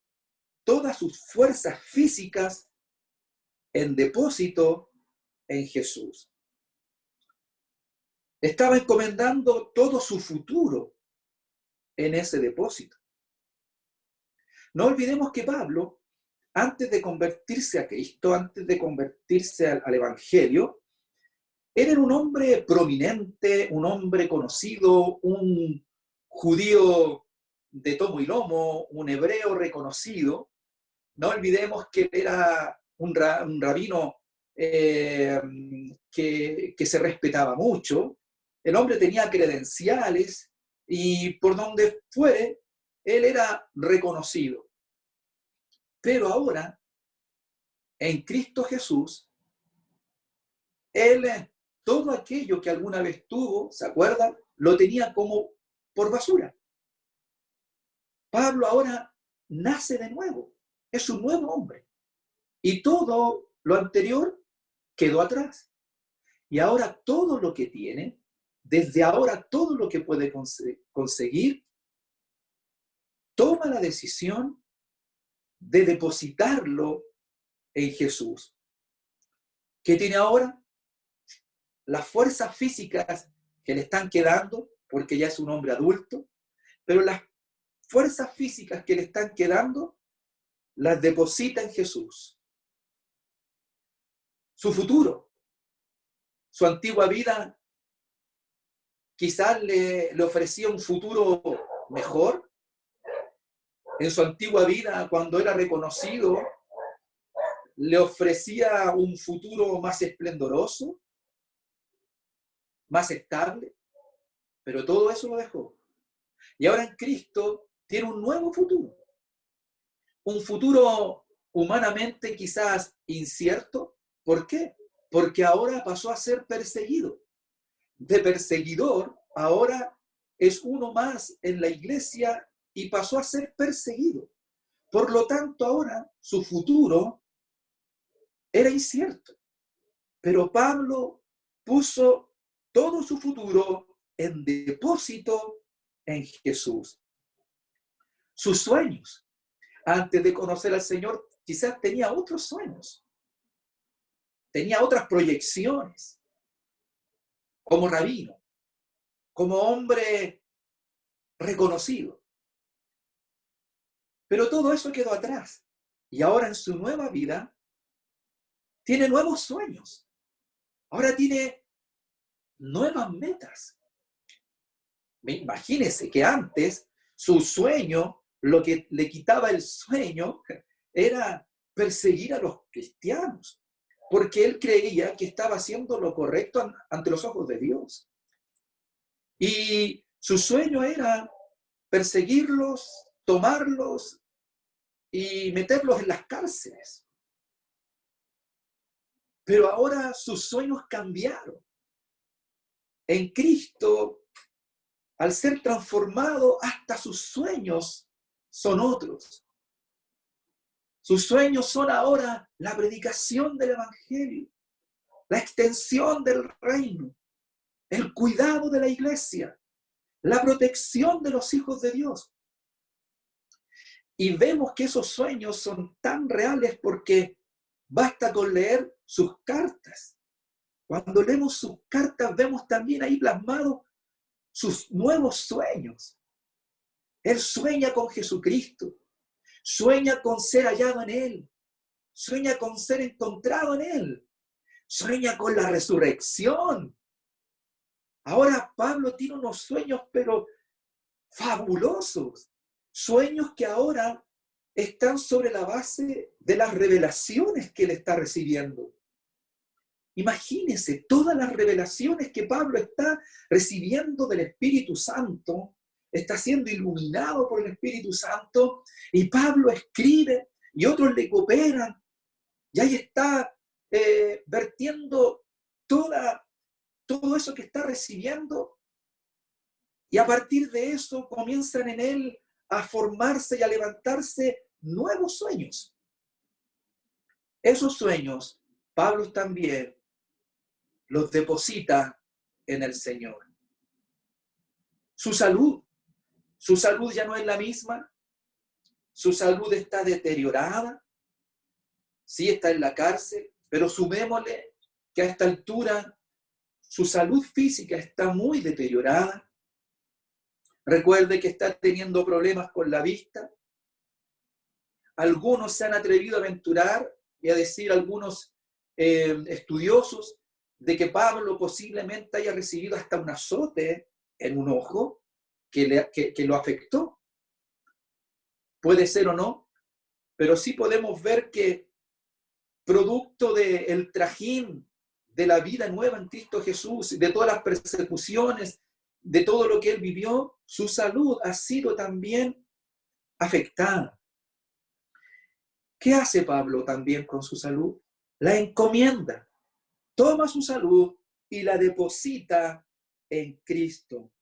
todas sus fuerzas físicas en depósito en Jesús. Estaba encomendando todo su futuro en ese depósito. No olvidemos que Pablo, antes de convertirse a Cristo, antes de convertirse al Evangelio, era un hombre prominente, un hombre conocido, un judío de tomo y lomo, un hebreo reconocido. No olvidemos que era un rabino que se respetaba mucho. El hombre tenía credenciales y por donde fuere, él era reconocido. Pero ahora, en Cristo Jesús, él, todo aquello que alguna vez tuvo, ¿se acuerdan? Lo tenía como por basura. Pablo ahora nace de nuevo, es un nuevo hombre. Y todo lo anterior quedó atrás. Y ahora todo lo que tiene, desde ahora todo lo que puede conseguir, toma la decisión de depositarlo en Jesús. ¿Qué tiene ahora? Las fuerzas físicas que le están quedando, porque ya es un hombre adulto, pero las fuerzas físicas que le están quedando, las deposita en Jesús. Su futuro, su antigua vida, quizás le ofrecía un futuro mejor. En su antigua vida, cuando era reconocido, le ofrecía un futuro más esplendoroso, más estable, pero todo eso lo dejó. Y ahora en Cristo tiene un nuevo futuro. Un futuro humanamente quizás incierto. ¿Por qué? Porque ahora pasó a ser perseguido. De perseguidor, ahora es uno más en la iglesia y pasó a ser perseguido. Por lo tanto, ahora su futuro era incierto. Pero Pablo puso todo su futuro en depósito en Jesús. Sus sueños, antes de conocer al Señor, quizás tenía otros sueños. Tenía otras proyecciones. Como rabino, como hombre reconocido. Pero todo eso quedó atrás. Y ahora en su nueva vida, tiene nuevos sueños. Ahora tiene nuevas metas. Imagínense que antes su sueño, lo que le quitaba el sueño, era perseguir a los cristianos, porque él creía que estaba haciendo lo correcto ante los ojos de Dios. Y su sueño era perseguirlos, tomarlos y meterlos en las cárceles. Pero ahora sus sueños cambiaron. En Cristo, al ser transformado, hasta sus sueños son otros. Sus sueños son ahora la predicación del Evangelio, la extensión del reino, el cuidado de la iglesia, la protección de los hijos de Dios. Y vemos que esos sueños son tan reales porque basta con leer sus cartas. Cuando leemos sus cartas vemos también ahí plasmados sus nuevos sueños. Él sueña con Jesucristo, sueña con ser hallado en Él, sueña con ser encontrado en Él, sueña con la resurrección. Ahora Pablo tiene unos sueños, pero fabulosos. Sueños que ahora están sobre la base de las revelaciones que él está recibiendo. Imagínense todas las revelaciones que Pablo está recibiendo del Espíritu Santo, está siendo iluminado por el Espíritu Santo, y Pablo escribe y otros le cooperan, y ahí está vertiendo todo eso que está recibiendo, y a partir de eso comienzan en él a formarse y a levantarse nuevos sueños. Esos sueños, Pablo también los deposita en el Señor. Su salud ya no es la misma, su salud está deteriorada, sí está en la cárcel, pero sumémosle que a esta altura su salud física está muy deteriorada. Recuerde que está teniendo problemas con la vista. Algunos se han atrevido a aventurar y a decir, algunos estudiosos, de que Pablo posiblemente haya recibido hasta un azote en un ojo que lo afectó. Puede ser o no, pero sí podemos ver que producto del trajín de la vida nueva en Cristo Jesús, de todas las persecuciones, de todo lo que él vivió, su salud ha sido también afectada. ¿Qué hace Pablo también con su salud? La encomienda. Toma su salud y la deposita en Cristo.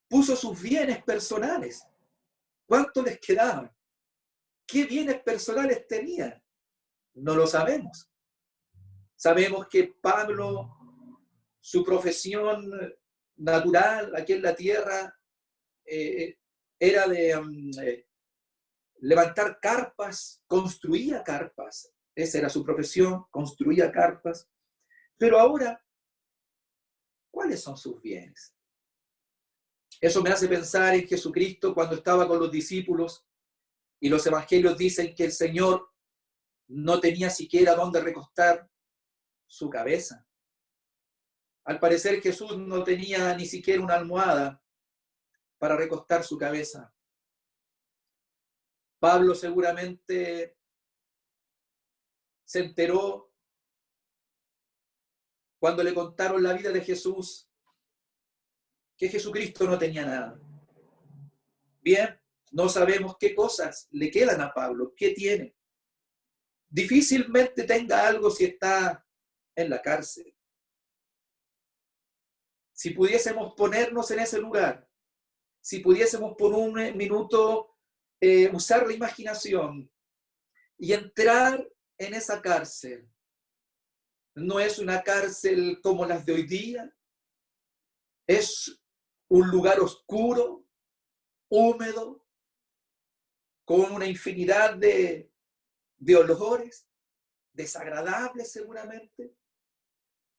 Puso sus bienes personales. ¿Cuánto les quedaban? ¿Qué bienes personales tenía? No lo sabemos. Sabemos que Pablo, su profesión natural aquí en la tierra, era de levantar carpas, construía carpas. Esa era su profesión, construía carpas. Pero ahora, ¿cuáles son sus bienes? Eso me hace pensar en Jesucristo cuando estaba con los discípulos y los evangelios dicen que el Señor no tenía siquiera dónde recostar su cabeza. Al parecer Jesús no tenía ni siquiera una almohada para recostar su cabeza. Pablo seguramente se enteró cuando le contaron la vida de Jesús que Jesucristo no tenía nada. Bien, no sabemos qué cosas le quedan a Pablo, qué tiene. Difícilmente tenga algo si está en la cárcel. Si pudiésemos ponernos en ese lugar, si pudiésemos por un minuto usar la imaginación y entrar en esa cárcel, no es una cárcel como las de hoy día, es un lugar oscuro, húmedo, con una infinidad de olores, desagradables seguramente.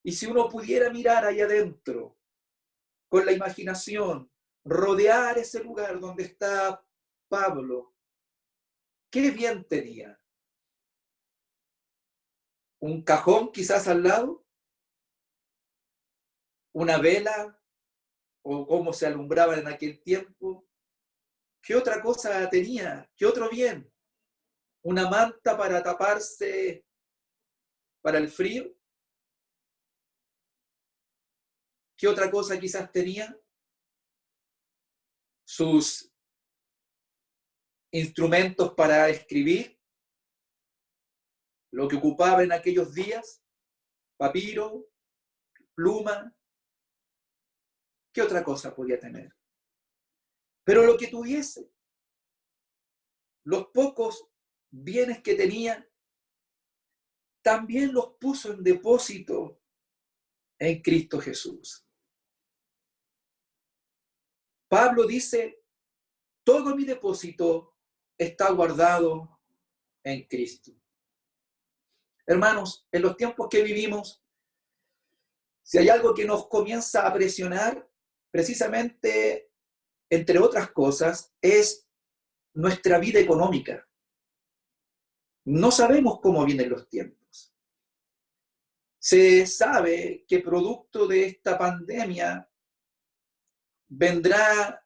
Y si uno pudiera mirar ahí adentro, con la imaginación, rodear ese lugar donde está Pablo, ¿qué bien tenía? ¿Un cajón quizás al lado? ¿Una vela? ¿O cómo se alumbraba en aquel tiempo? ¿Qué otra cosa tenía? ¿Qué otro bien? ¿Una manta para taparse para el frío? ¿Qué otra cosa quizás tenía? Sus instrumentos para escribir, lo que ocupaba en aquellos días, papiro, pluma. ¿Qué otra cosa podía tener? Pero lo que tuviese, los pocos bienes que tenía, también los puso en depósito en Cristo Jesús. Pablo dice, todo mi depósito está guardado en Cristo. Hermanos, en los tiempos que vivimos, si hay algo que nos comienza a presionar, precisamente, entre otras cosas, es nuestra vida económica. No sabemos cómo vienen los tiempos. Se sabe que producto de esta pandemia vendrá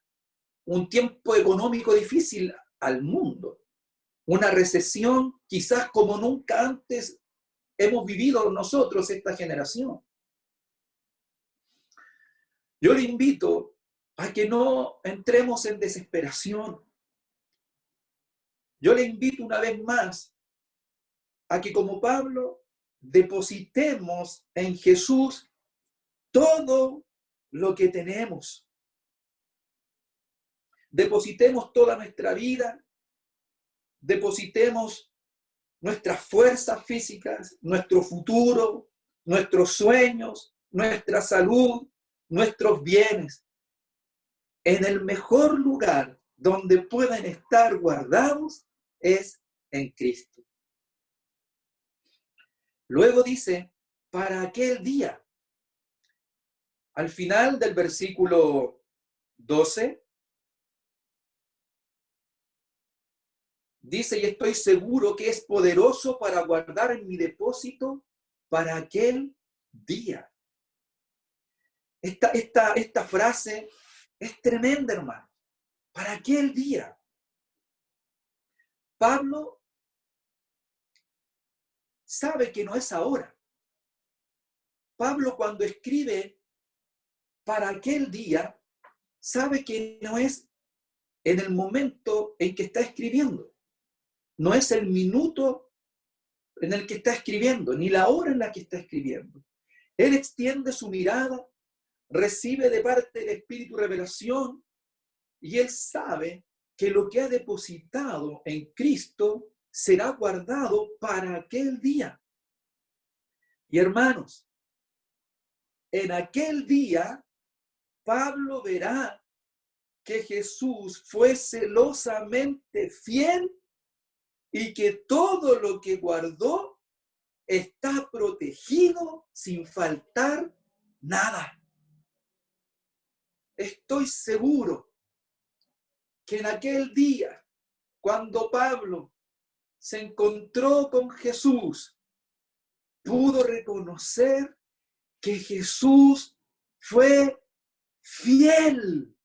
un tiempo económico difícil al mundo. Una recesión quizás como nunca antes hemos vivido nosotros, esta generación. Yo le invito a que no entremos en desesperación. Yo le invito una vez más a que, como Pablo, depositemos en Jesús todo lo que tenemos. Depositemos toda nuestra vida, depositemos nuestras fuerzas físicas, nuestro futuro, nuestros sueños, nuestra salud, nuestros bienes, en el mejor lugar donde pueden estar guardados es en Cristo. Luego dice, para aquel día. Al final del versículo 12, dice, y estoy seguro que es poderoso para guardar en mi depósito para aquel día. Esta frase es tremenda, hermano. Para aquel día. Pablo sabe que no es ahora. Pablo, cuando escribe para aquel día, sabe que no es en el momento en que está escribiendo. No es el minuto en el que está escribiendo, ni la hora en la que está escribiendo. Él extiende su mirada, recibe de parte del Espíritu revelación, y él sabe que lo que ha depositado en Cristo será guardado para aquel día. Y hermanos, en aquel día, Pablo verá que Jesús fue celosamente fiel y que todo lo que guardó está protegido sin faltar nada. Estoy seguro que en aquel día, cuando Pablo se encontró con Jesús, pudo reconocer que Jesús fue fiel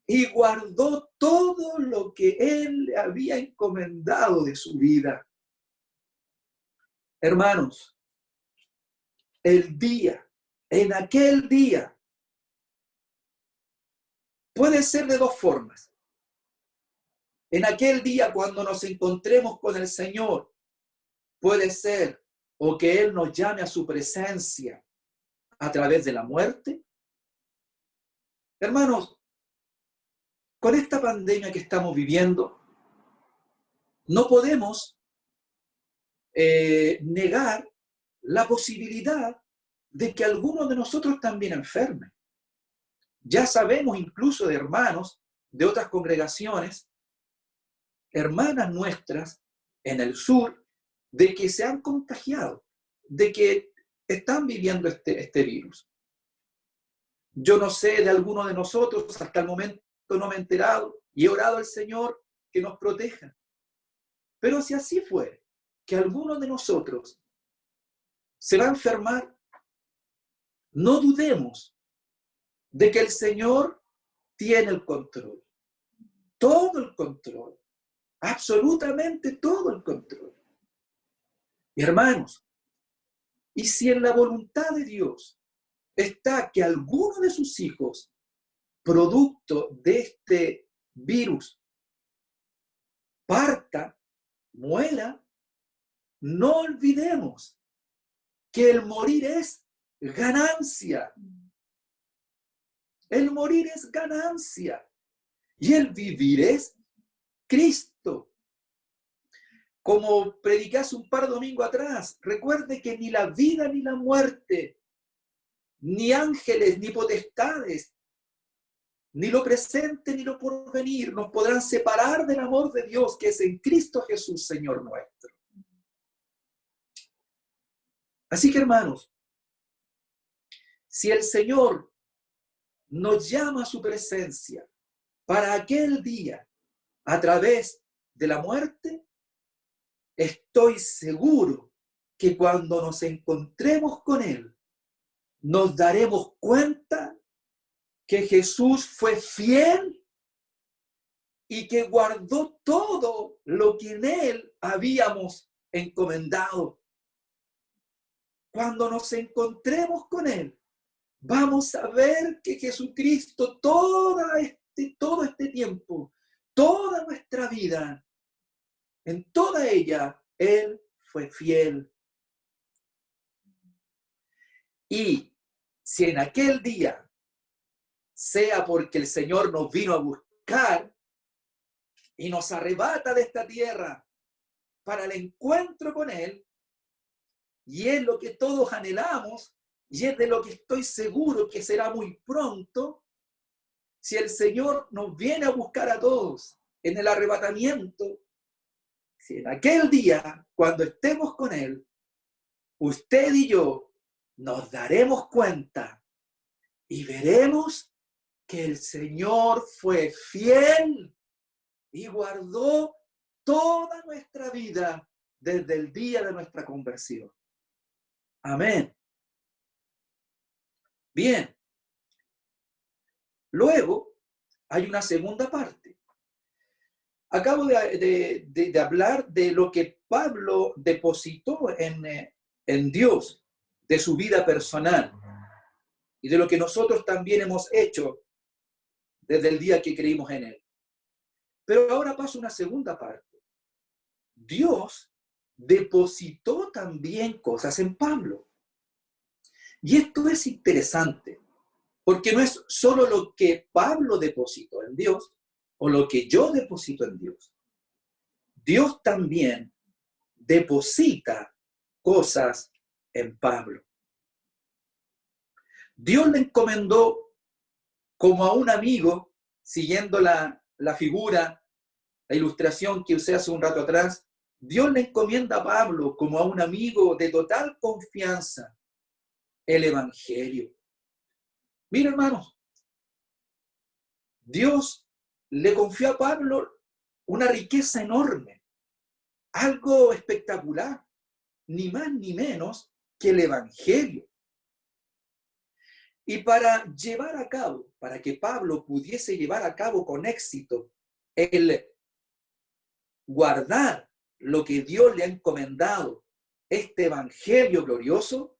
y guardó todo lo que él le había encomendado de su vida. Hermanos, en aquel día, puede ser de dos formas. En aquel día, cuando nos encontremos con el Señor, puede ser o que Él nos llame a su presencia a través de la muerte. Hermanos, con esta pandemia que estamos viviendo, no podemos negar la posibilidad de que algunos de nosotros también enfermen. Ya sabemos incluso de hermanos de otras congregaciones, hermanas nuestras en el sur, de que se han contagiado, de que están viviendo este virus. Yo no sé de alguno de nosotros, hasta el momento no me he enterado y he orado al Señor que nos proteja. Pero si así fuere, que alguno de nosotros se va a enfermar, no dudemos de que el Señor tiene el control. Todo el control. Absolutamente todo el control. Y hermanos, y si en la voluntad de Dios está que alguno de sus hijos, producto de este virus, parta, muera, no olvidemos que el morir es ganancia. El morir es ganancia. Y el vivir es Cristo. Como prediqué hace un par de domingos atrás, recuerde que ni la vida ni la muerte, ni ángeles, ni potestades, ni lo presente, ni lo porvenir, nos podrán separar del amor de Dios que es en Cristo Jesús, Señor nuestro. Así que, hermanos, si el Señor nos llama a su presencia para aquel día a través de la muerte, estoy seguro que cuando nos encontremos con Él, nos daremos cuenta que Jesús fue fiel y que guardó todo lo que en Él habíamos encomendado. Cuando nos encontremos con Él, vamos a ver que Jesucristo todo este tiempo, toda nuestra vida, en toda ella, Él fue fiel. Y si en aquel día, sea porque el Señor nos vino a buscar y nos arrebata de esta tierra para el encuentro con Él, y es lo que todos anhelamos, y es de lo que estoy seguro que será muy pronto, si el Señor nos viene a buscar a todos en el arrebatamiento, si en aquel día, cuando estemos con Él, usted y yo nos daremos cuenta y veremos que el Señor fue fiel y guardó toda nuestra vida desde el día de nuestra conversión. Amén. Bien. Luego hay una segunda parte. Acabo de hablar de lo que Pablo depositó en Dios, de su vida personal, y de lo que nosotros también hemos hecho desde el día que creímos en Él. Pero ahora pasa una segunda parte. Dios depositó también cosas en Pablo. Y esto es interesante, porque no es solo lo que Pablo depositó en Dios, o lo que yo deposito en Dios. Dios también deposita cosas en Pablo. Dios le encomendó como a un amigo, siguiendo la figura, la ilustración que usé hace un rato atrás, Dios le encomienda a Pablo como a un amigo de total confianza el Evangelio. Mira, hermanos, Dios le confió a Pablo una riqueza enorme, algo espectacular, ni más ni menos que el Evangelio. Y para llevar a cabo, para que Pablo pudiese llevar a cabo con éxito el guardar lo que Dios le ha encomendado, este Evangelio glorioso,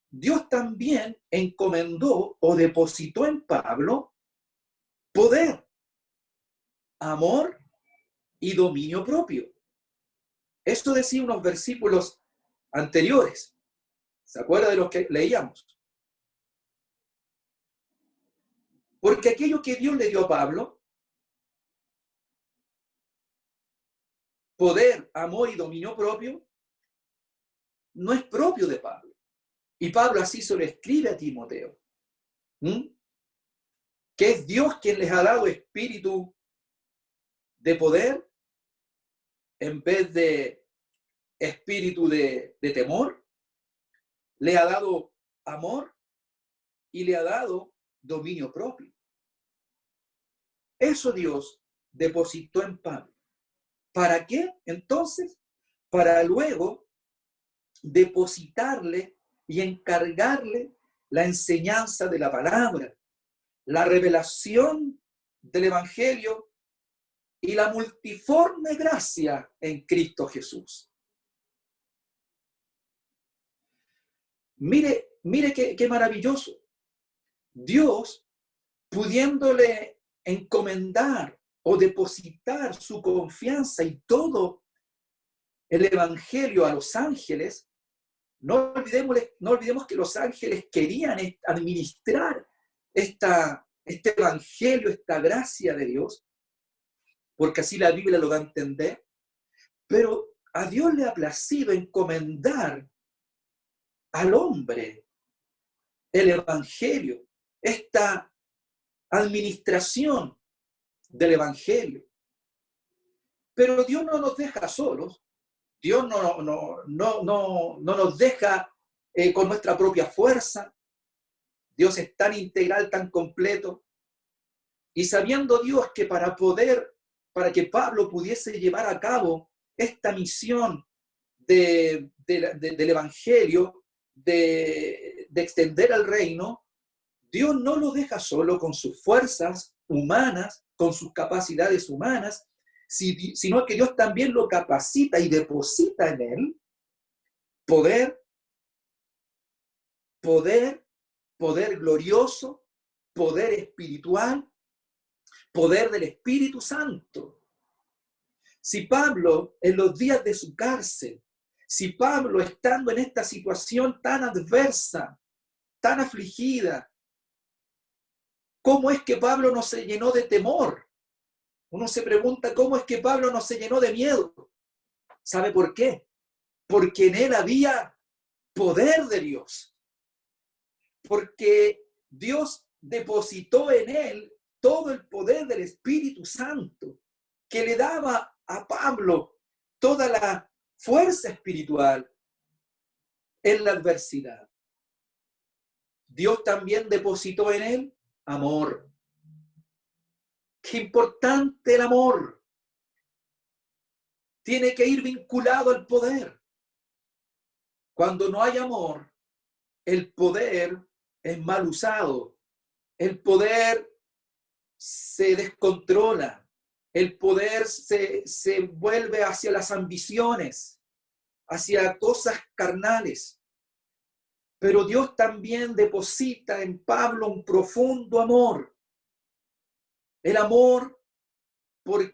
Dios también encomendó o depositó en Pablo poder, amor y dominio propio. Esto decía unos versículos anteriores. ¿Se acuerda de los que leíamos? Porque aquello que Dios le dio a Pablo, poder, amor y dominio propio, no es propio de Pablo. Y Pablo así se lo escribe a Timoteo. Que es Dios quien les ha dado espíritu de poder en vez de espíritu de temor. Le ha dado amor y le ha dado dominio propio. Eso Dios depositó en Pablo. ¿Para qué? Entonces, para luego depositarle y encargarle la enseñanza de la palabra, la revelación del Evangelio y la multiforme gracia en Cristo Jesús. Mire qué maravilloso. Dios, pudiéndole encomendar o depositar su confianza y todo el Evangelio a los ángeles, no olvidemos que los ángeles querían administrar este Evangelio, esta gracia de Dios, porque así la Biblia lo da a entender, pero a Dios le ha placido encomendar al hombre el Evangelio, esta administración del Evangelio. Pero Dios no nos deja solos, Dios no nos deja con nuestra propia fuerza. Dios es tan integral, tan completo, y sabiendo Dios que para que Pablo pudiese llevar a cabo esta misión del Evangelio, de extender el reino, Dios no lo deja solo con sus fuerzas humanas, con sus capacidades humanas, sino que Dios también lo capacita y deposita en él poder, poder, poder glorioso, poder espiritual, poder del Espíritu Santo. Si Pablo, en los días de su cárcel, si Pablo, estando en esta situación tan adversa, tan afligida, ¿cómo es que Pablo no se llenó de temor? Uno se pregunta, ¿cómo es que Pablo no se llenó de miedo? ¿Sabe por qué? Porque en él había poder de Dios. Porque Dios depositó en él todo el poder del Espíritu Santo, que le daba a Pablo toda la fuerza espiritual en la adversidad. Dios también depositó en él amor. Qué importante el amor. Tiene que ir vinculado al poder. Cuando no hay amor, el poder es mal usado. El poder se descontrola. El poder se vuelve hacia las ambiciones, hacia cosas carnales. Pero Dios también deposita en Pablo un profundo amor. El amor por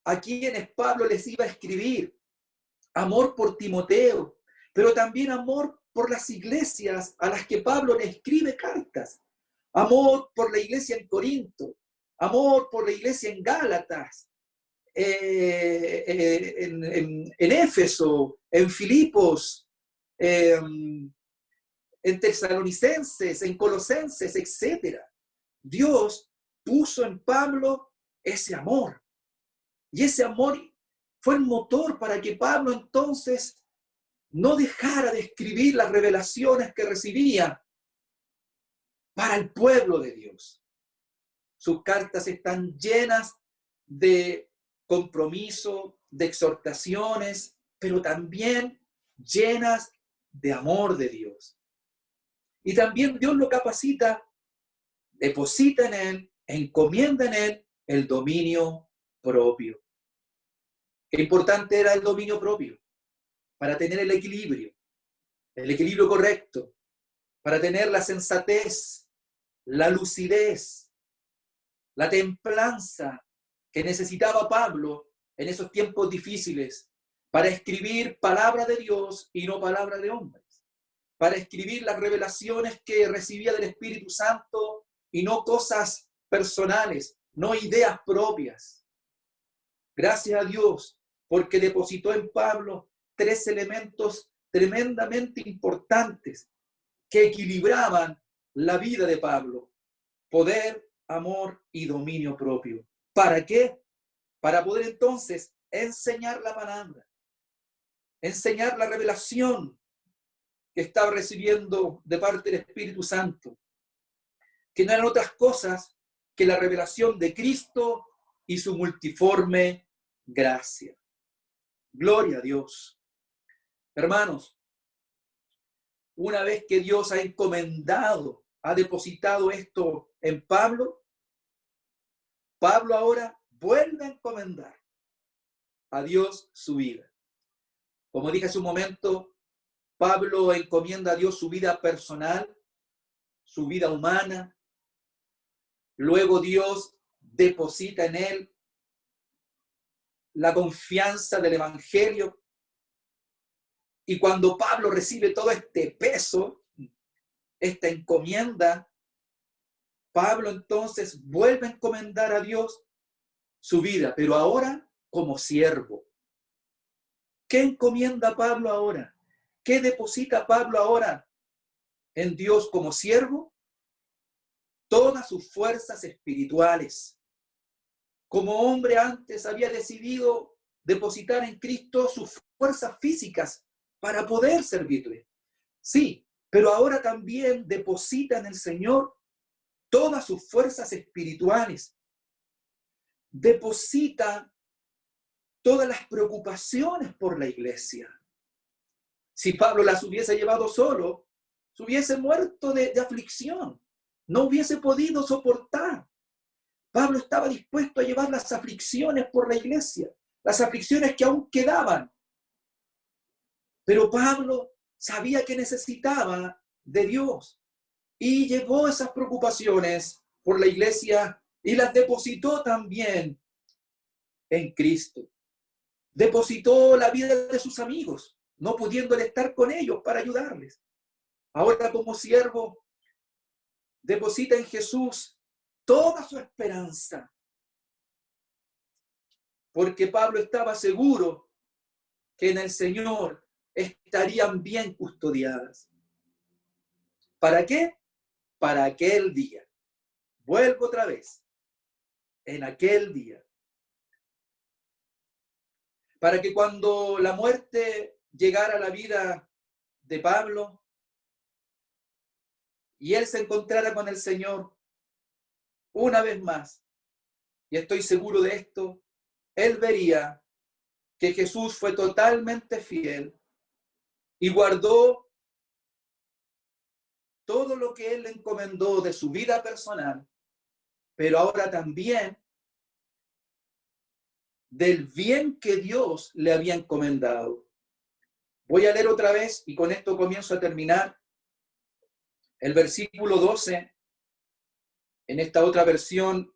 a quienes Pablo les iba a escribir. Amor por Timoteo, pero también amor por las iglesias a las que Pablo le escribe cartas. Amor por la iglesia en Corinto, amor por la iglesia en Gálatas, en Éfeso, en Filipos, en Tesalonicenses, en Colosenses, etc. Dios puso en Pablo ese amor. Y ese amor fue el motor para que Pablo entonces no dejara de escribir las revelaciones que recibía para el pueblo de Dios. Sus cartas están llenas de compromiso, de exhortaciones, pero también llenas de amor de Dios. Y también Dios lo capacita, deposita en él, encomienda en él el dominio propio. Qué importante era el dominio propio para tener el equilibrio correcto, para tener la sensatez, la lucidez, la templanza que necesitaba Pablo en esos tiempos difíciles para escribir palabra de Dios y no palabra de hombres, para escribir las revelaciones que recibía del Espíritu Santo y no cosas personales, no ideas propias. Gracias a Dios, porque depositó en Pablo 3 elementos tremendamente importantes que equilibraban la vida de Pablo: poder, amor y dominio propio. ¿Para qué? Para poder entonces enseñar la palabra, enseñar la revelación que estaba recibiendo de parte del Espíritu Santo, que no eran otras cosas que la revelación de Cristo y su multiforme gracia. Gloria a Dios. Hermanos, una vez que Dios ha encomendado, ha depositado esto en Pablo, Pablo ahora vuelve a encomendar a Dios su vida. Como dije hace un momento, Pablo encomienda a Dios su vida personal, su vida humana. Luego Dios deposita en él la confianza del Evangelio. Y cuando Pablo recibe todo este peso, esta encomienda, Pablo entonces vuelve a encomendar a Dios su vida, pero ahora como siervo. ¿Qué encomienda Pablo ahora? ¿Qué deposita Pablo ahora en Dios como siervo? Todas sus fuerzas espirituales. Como hombre antes había decidido depositar en Cristo sus fuerzas físicas para poder servirle. Sí, pero ahora también deposita en el Señor todas sus fuerzas espirituales. Deposita todas las preocupaciones por la iglesia. Si Pablo las hubiese llevado solo, se hubiese muerto de aflicción. No hubiese podido soportar. Pablo estaba dispuesto a llevar las aflicciones por la iglesia, las aflicciones que aún quedaban. Pero Pablo sabía que necesitaba de Dios y llevó esas preocupaciones por la iglesia y las depositó también en Cristo. Depositó la vida de sus amigos, no pudiendo estar con ellos para ayudarles. Ahora, como siervo, deposita en Jesús toda su esperanza, porque Pablo estaba seguro que en el Señor estarían bien custodiadas. ¿Para qué? Para aquel día. Vuelvo otra vez. En aquel día. Para que cuando la muerte llegara a la vida de Pablo y él se encontrara con el Señor una vez más, y estoy seguro de esto, él vería que Jesús fue totalmente fiel y guardó todo lo que él le encomendó de su vida personal, pero ahora también del bien que Dios le había encomendado. Voy a leer otra vez y con esto comienzo a terminar el versículo 12 en esta otra versión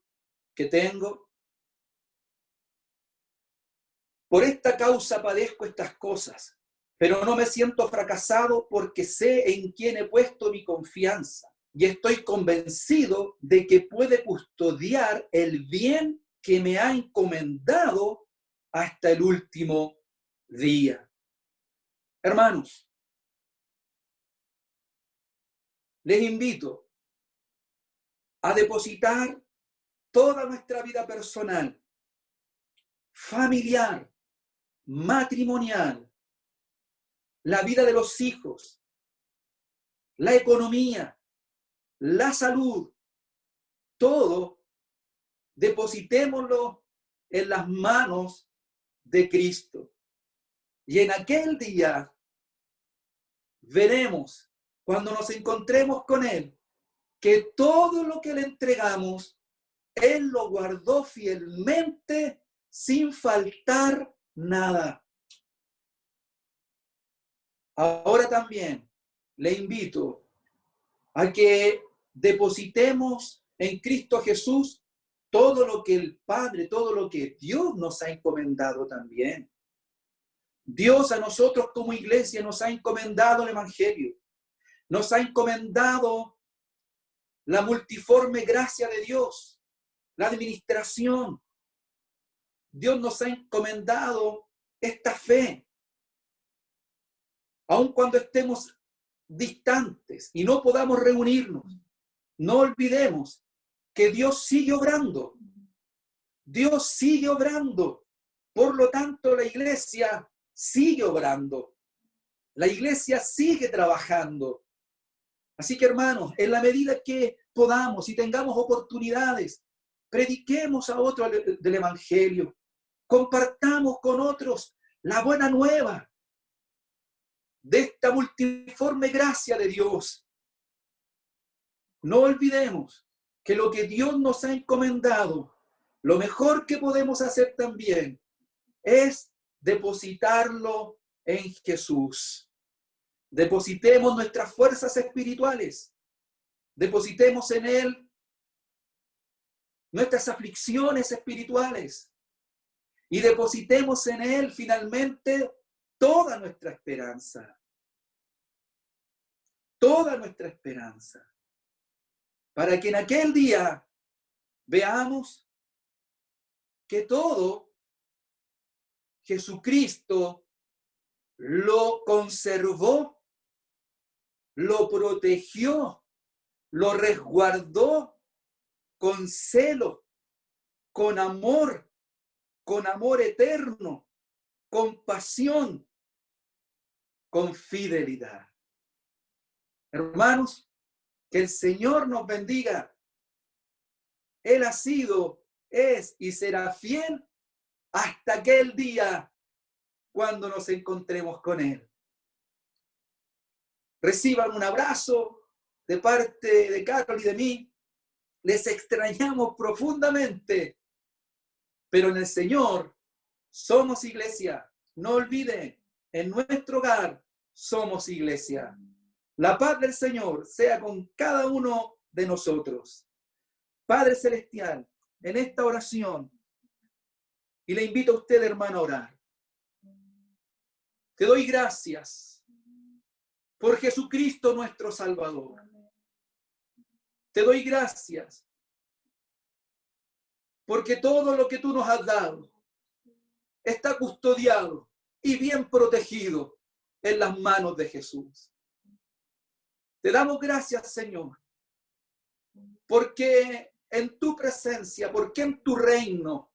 que tengo. Por esta causa padezco estas cosas, pero no me siento fracasado porque sé en quién he puesto mi confianza y estoy convencido de que puede custodiar el bien que me ha encomendado hasta el último día. Hermanos, les invito a depositar toda nuestra vida personal, familiar, matrimonial, la vida de los hijos, la economía, la salud, todo, depositémoslo en las manos de Cristo. Y en aquel día veremos, cuando nos encontremos con Él, que todo lo que le entregamos, Él lo guardó fielmente sin faltar nada. Ahora también le invito a que depositemos en Cristo Jesús todo lo que el Padre, todo lo que Dios nos ha encomendado también. Dios a nosotros como iglesia nos ha encomendado el Evangelio, nos ha encomendado la multiforme gracia de Dios, la administración. Dios nos ha encomendado esta fe. Aun cuando estemos distantes y no podamos reunirnos, no olvidemos que Dios sigue obrando. Dios sigue obrando. Por lo tanto, la iglesia sigue obrando. La iglesia sigue trabajando. Así que, hermanos, en la medida que podamos y tengamos oportunidades, prediquemos a otros del Evangelio. Compartamos con otros la buena nueva de esta multiforme gracia de Dios. No olvidemos que lo que Dios nos ha encomendado, lo mejor que podemos hacer también es depositarlo en Jesús. Depositemos nuestras fuerzas espirituales, depositemos en Él nuestras aflicciones espirituales y depositemos en Él finalmente toda nuestra esperanza. Toda nuestra esperanza. Para que en aquel día veamos que todo Jesucristo lo conservó, lo protegió, lo resguardó con celo, con amor eterno, con pasión, con fidelidad. Hermanos, que el Señor nos bendiga. Él ha sido, es y será fiel hasta aquel día cuando nos encontremos con Él. Reciban un abrazo de parte de Carol y de mí. Les extrañamos profundamente, pero en el Señor somos iglesia. No olviden, en nuestro hogar, somos iglesia. La paz del Señor sea con cada uno de nosotros. Padre Celestial, en esta oración, y le invito a usted, hermano, a orar. Te doy gracias por Jesucristo nuestro Salvador. Te doy gracias porque todo lo que tú nos has dado está custodiado y bien protegido en las manos de Jesús. Te damos gracias, Señor, porque en tu presencia, porque en tu reino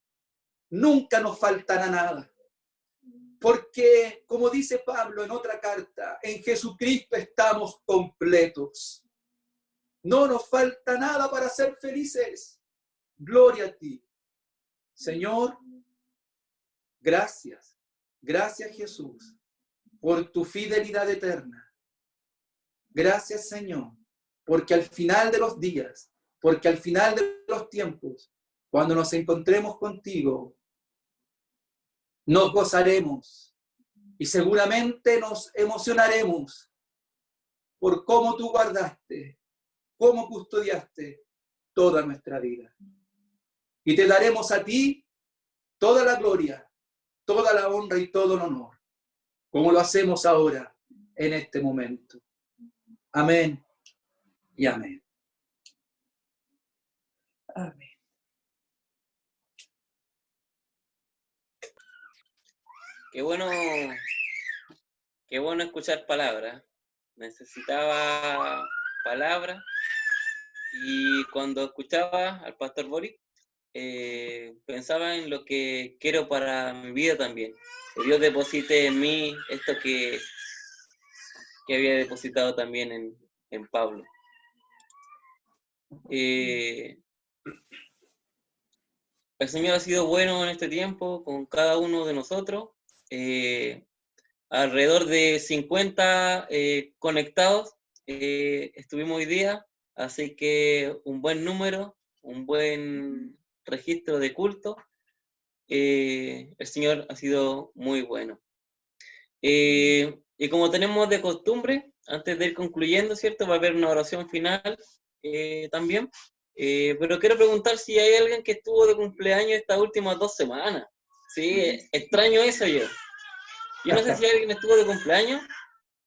nunca nos faltará nada. Porque, como dice Pablo en otra carta, en Jesucristo estamos completos. No nos falta nada para ser felices. Gloria a ti. Señor, gracias. Gracias, Jesús, por tu fidelidad eterna. Gracias, Señor, porque al final de los días, porque al final de los tiempos, cuando nos encontremos contigo, nos gozaremos y seguramente nos emocionaremos por cómo tú guardaste, cómo custodiaste toda nuestra vida. Y te daremos a ti toda la gloria, toda la honra y todo el honor, como lo hacemos ahora, en este momento. Amén y amén. Amén. Qué bueno escuchar palabras. Necesitaba palabras. Y cuando escuchaba al pastor Boris, pensaba en lo que quiero para mi vida también. Que Dios deposite en mí esto que había depositado también en Pablo. El Señor ha sido bueno en este tiempo con cada uno de nosotros. Alrededor de 50 conectados estuvimos hoy día, así que un buen número, un buen registro de culto. El Señor ha sido muy bueno. Y como tenemos de costumbre, antes de ir concluyendo, ¿cierto? Va a haber una oración final también. Pero quiero preguntar si hay alguien que estuvo de cumpleaños estas últimas 2 semanas. Sí, extraño eso yo. Yo no sé si alguien estuvo de cumpleaños,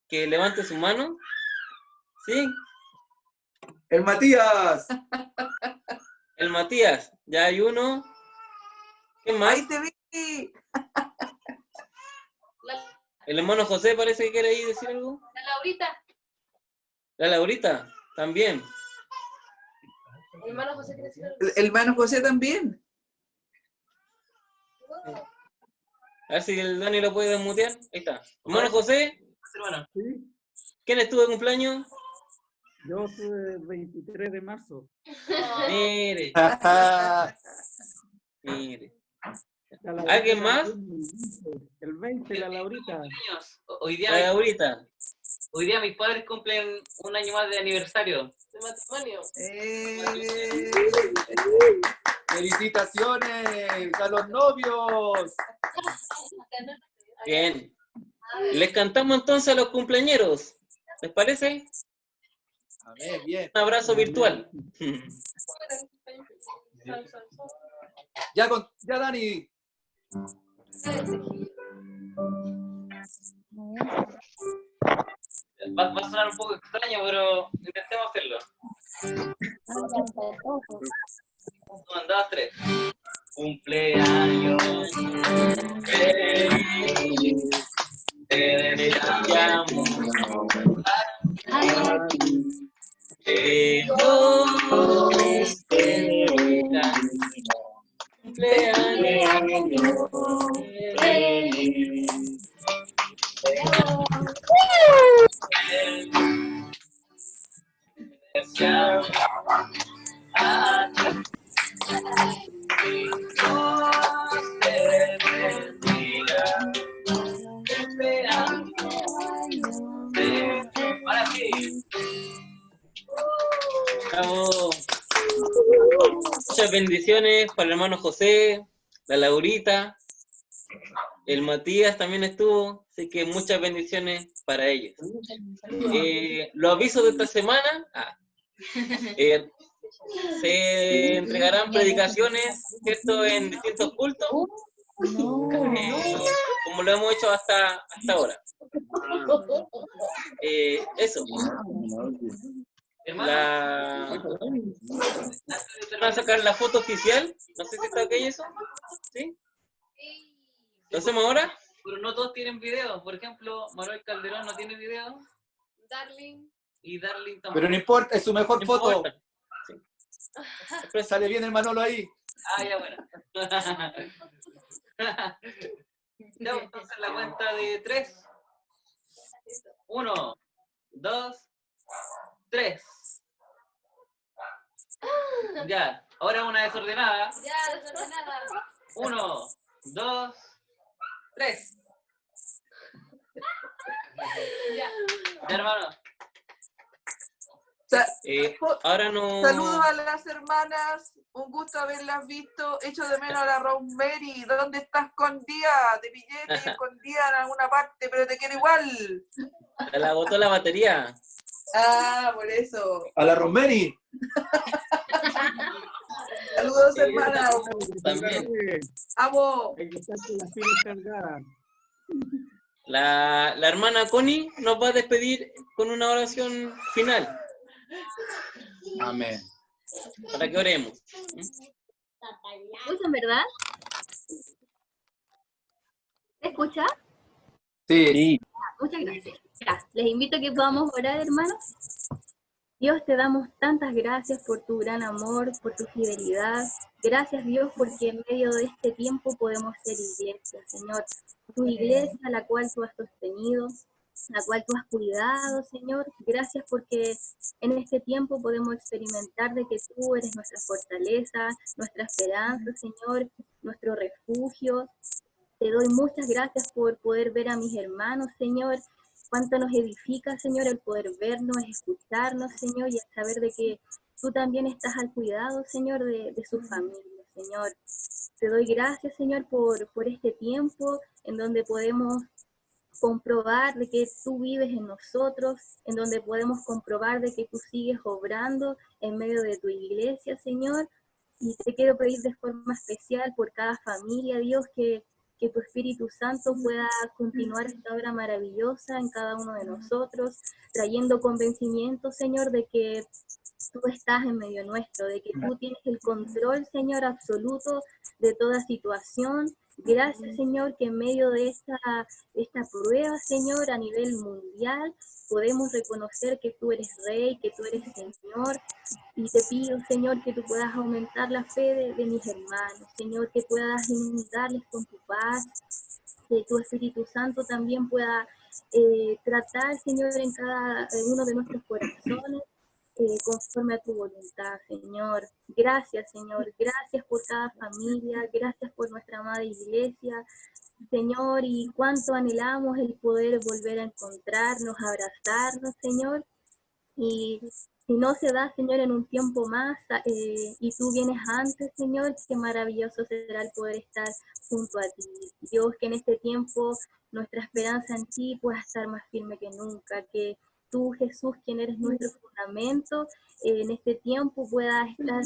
que levante su mano. Sí. El Matías. El Matías. Ya hay uno. ¿Quién más? ¡Ahí te vi! El hermano José parece que quiere ahí decir algo. La Laurita. La Laurita, también. El hermano José quiere decir algo. El hermano José también. A ver si el Dani lo puede desmutear. Ahí está. Hermano José. ¿Sí? ¿Quién estuvo de cumpleaños? Yo tuve el 23 de marzo. Mire. Mire. ¿Alguien más? El 20, la Laurita. Hoy La Laurita. Hoy día mis padres cumplen un año más de aniversario. De matrimonio. ¡Felicitaciones a los novios! Bien. Les cantamos entonces a los cumpleañeros. ¿Les parece? Amén, bien. Un abrazo virtual. Ya Dani. Va a sonar un poco extraño, pero intentemos hacerlo. 1, 2, 3. Cumpleaños feliz, te deseamos a ti, que Dios te bendiga. Cumpleaños feliz. Deseamos a ti. Dios te bendiga. Ahora sí. Bravo. Muchas bendiciones para el hermano José, la Laurita. El Matías también estuvo, así que muchas bendiciones para ellos. Los avisos de esta semana, se entregarán predicaciones, ¿cierto?, en distintos cultos, como lo hemos hecho hasta ahora. Eso. ¿Van a sacar la foto oficial? No sé si está ok eso. ¿Sí? ¿Lo hacemos ahora? Pero no todos tienen video. Por ejemplo, Manuel Calderón no tiene video. Darling. Y Darling tampoco. Pero no importa, es su mejor No foto. importa. Siempre sale bien el Manolo ahí. Ah, ya bueno. Ya, entonces la cuenta de 3. 1, 2, 3. Ya, ahora una desordenada. Ya, desordenada. 1, 2, 3. Ya. Ya, hermano. Ahora no. Saludos a las hermanas, un gusto haberlas visto. Echo de menos a la Rosemary. ¿Dónde está escondida? De billete y escondida en alguna parte, pero te quiero igual. Se la botó la batería. Ah, por eso. A la Rosemary. Saludos, hermanas. También. Amo. La hermana Connie nos va a despedir con una oración final. Amén. Para que oremos. ¿Escuchan, verdad? ¿Se escucha? Sí. Muchas gracias. Ya, les invito a que podamos orar, hermanos. Dios, te damos tantas gracias por tu gran amor, por tu fidelidad. Gracias, Dios, porque en medio de este tiempo podemos ser iglesia, Señor. Tu iglesia, la cual tú has sostenido, la cual tú has cuidado, Señor. Gracias porque en este tiempo podemos experimentar de que tú eres nuestra fortaleza, nuestra esperanza, Señor, nuestro refugio. Te doy muchas gracias por poder ver a mis hermanos, Señor. Cuánto nos edifica, Señor, el poder vernos, escucharnos, Señor, y el saber de que tú también estás al cuidado, Señor, de su familia, Señor. Te doy gracias, Señor, por este tiempo en donde podemos comprobar de que tú vives en nosotros, en donde podemos comprobar de que tú sigues obrando en medio de tu iglesia, Señor. Y te quiero pedir de forma especial por cada familia, Dios, que tu Espíritu Santo pueda continuar esta obra maravillosa en cada uno de nosotros, trayendo convencimiento, Señor, de que tú estás en medio nuestro, de que tú tienes el control, Señor, absoluto de toda situación. Gracias, Señor, que en medio de esta prueba, Señor, a nivel mundial, podemos reconocer que tú eres Rey, que tú eres Señor. Y te pido, Señor, que tú puedas aumentar la fe de mis hermanos, Señor, que puedas inundarles con tu paz, que tu Espíritu Santo también pueda tratar, Señor, en cada uno de nuestros corazones, conforme a tu voluntad, Señor. Gracias, Señor. Gracias por cada familia. Gracias por nuestra amada iglesia, Señor. Y cuánto anhelamos el poder volver a encontrarnos, abrazarnos, Señor. Y si no se da, Señor, en un tiempo más, y tú vienes antes, Señor, qué maravilloso será el poder estar junto a ti. Dios, que en este tiempo nuestra esperanza en ti pueda estar más firme que nunca, que tú, Jesús, quien eres nuestro fundamento, en este tiempo puedas estar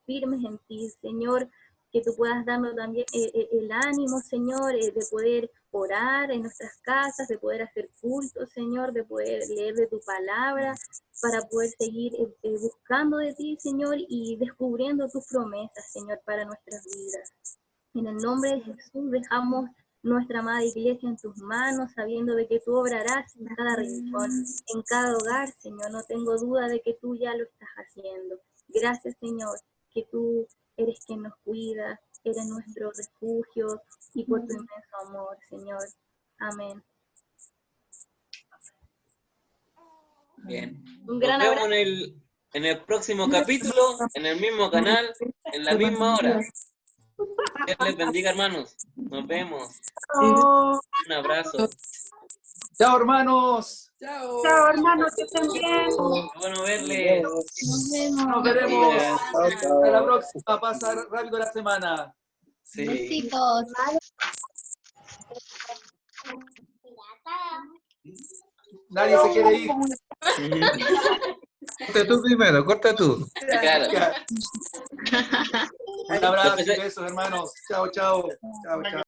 firmes en ti, Señor, que tú puedas darnos también el ánimo, Señor, de poder orar en nuestras casas, de poder hacer culto, Señor, de poder leer de tu palabra, para poder seguir buscando de ti, Señor, y descubriendo tus promesas, Señor, para nuestras vidas. En el nombre de Jesús dejamos nuestra amada iglesia en tus manos, sabiendo de que tú obrarás en cada rincón, en cada hogar, Señor. No tengo duda de que tú ya lo estás haciendo. Gracias, Señor, que tú eres quien nos cuida, eres nuestro refugio, y por tu inmenso amor, Señor. Amén. Bien. Un gran Nos vemos abrazo. en el próximo capítulo, en el mismo canal, en la misma hora. Dios les bendiga, hermanos. Nos vemos. Un abrazo. Chao, hermanos. Chao. Chao, hermanos, que estén bien. Qué bueno verles. Nos veremos. Hasta la próxima. Pasa rápido la semana. Sí. Besitos. Nadie se quiere ir. Corta tú primero, corta tú. Claro. Un abrazo y besos, hermanos. Chao, chao. Chao, chao.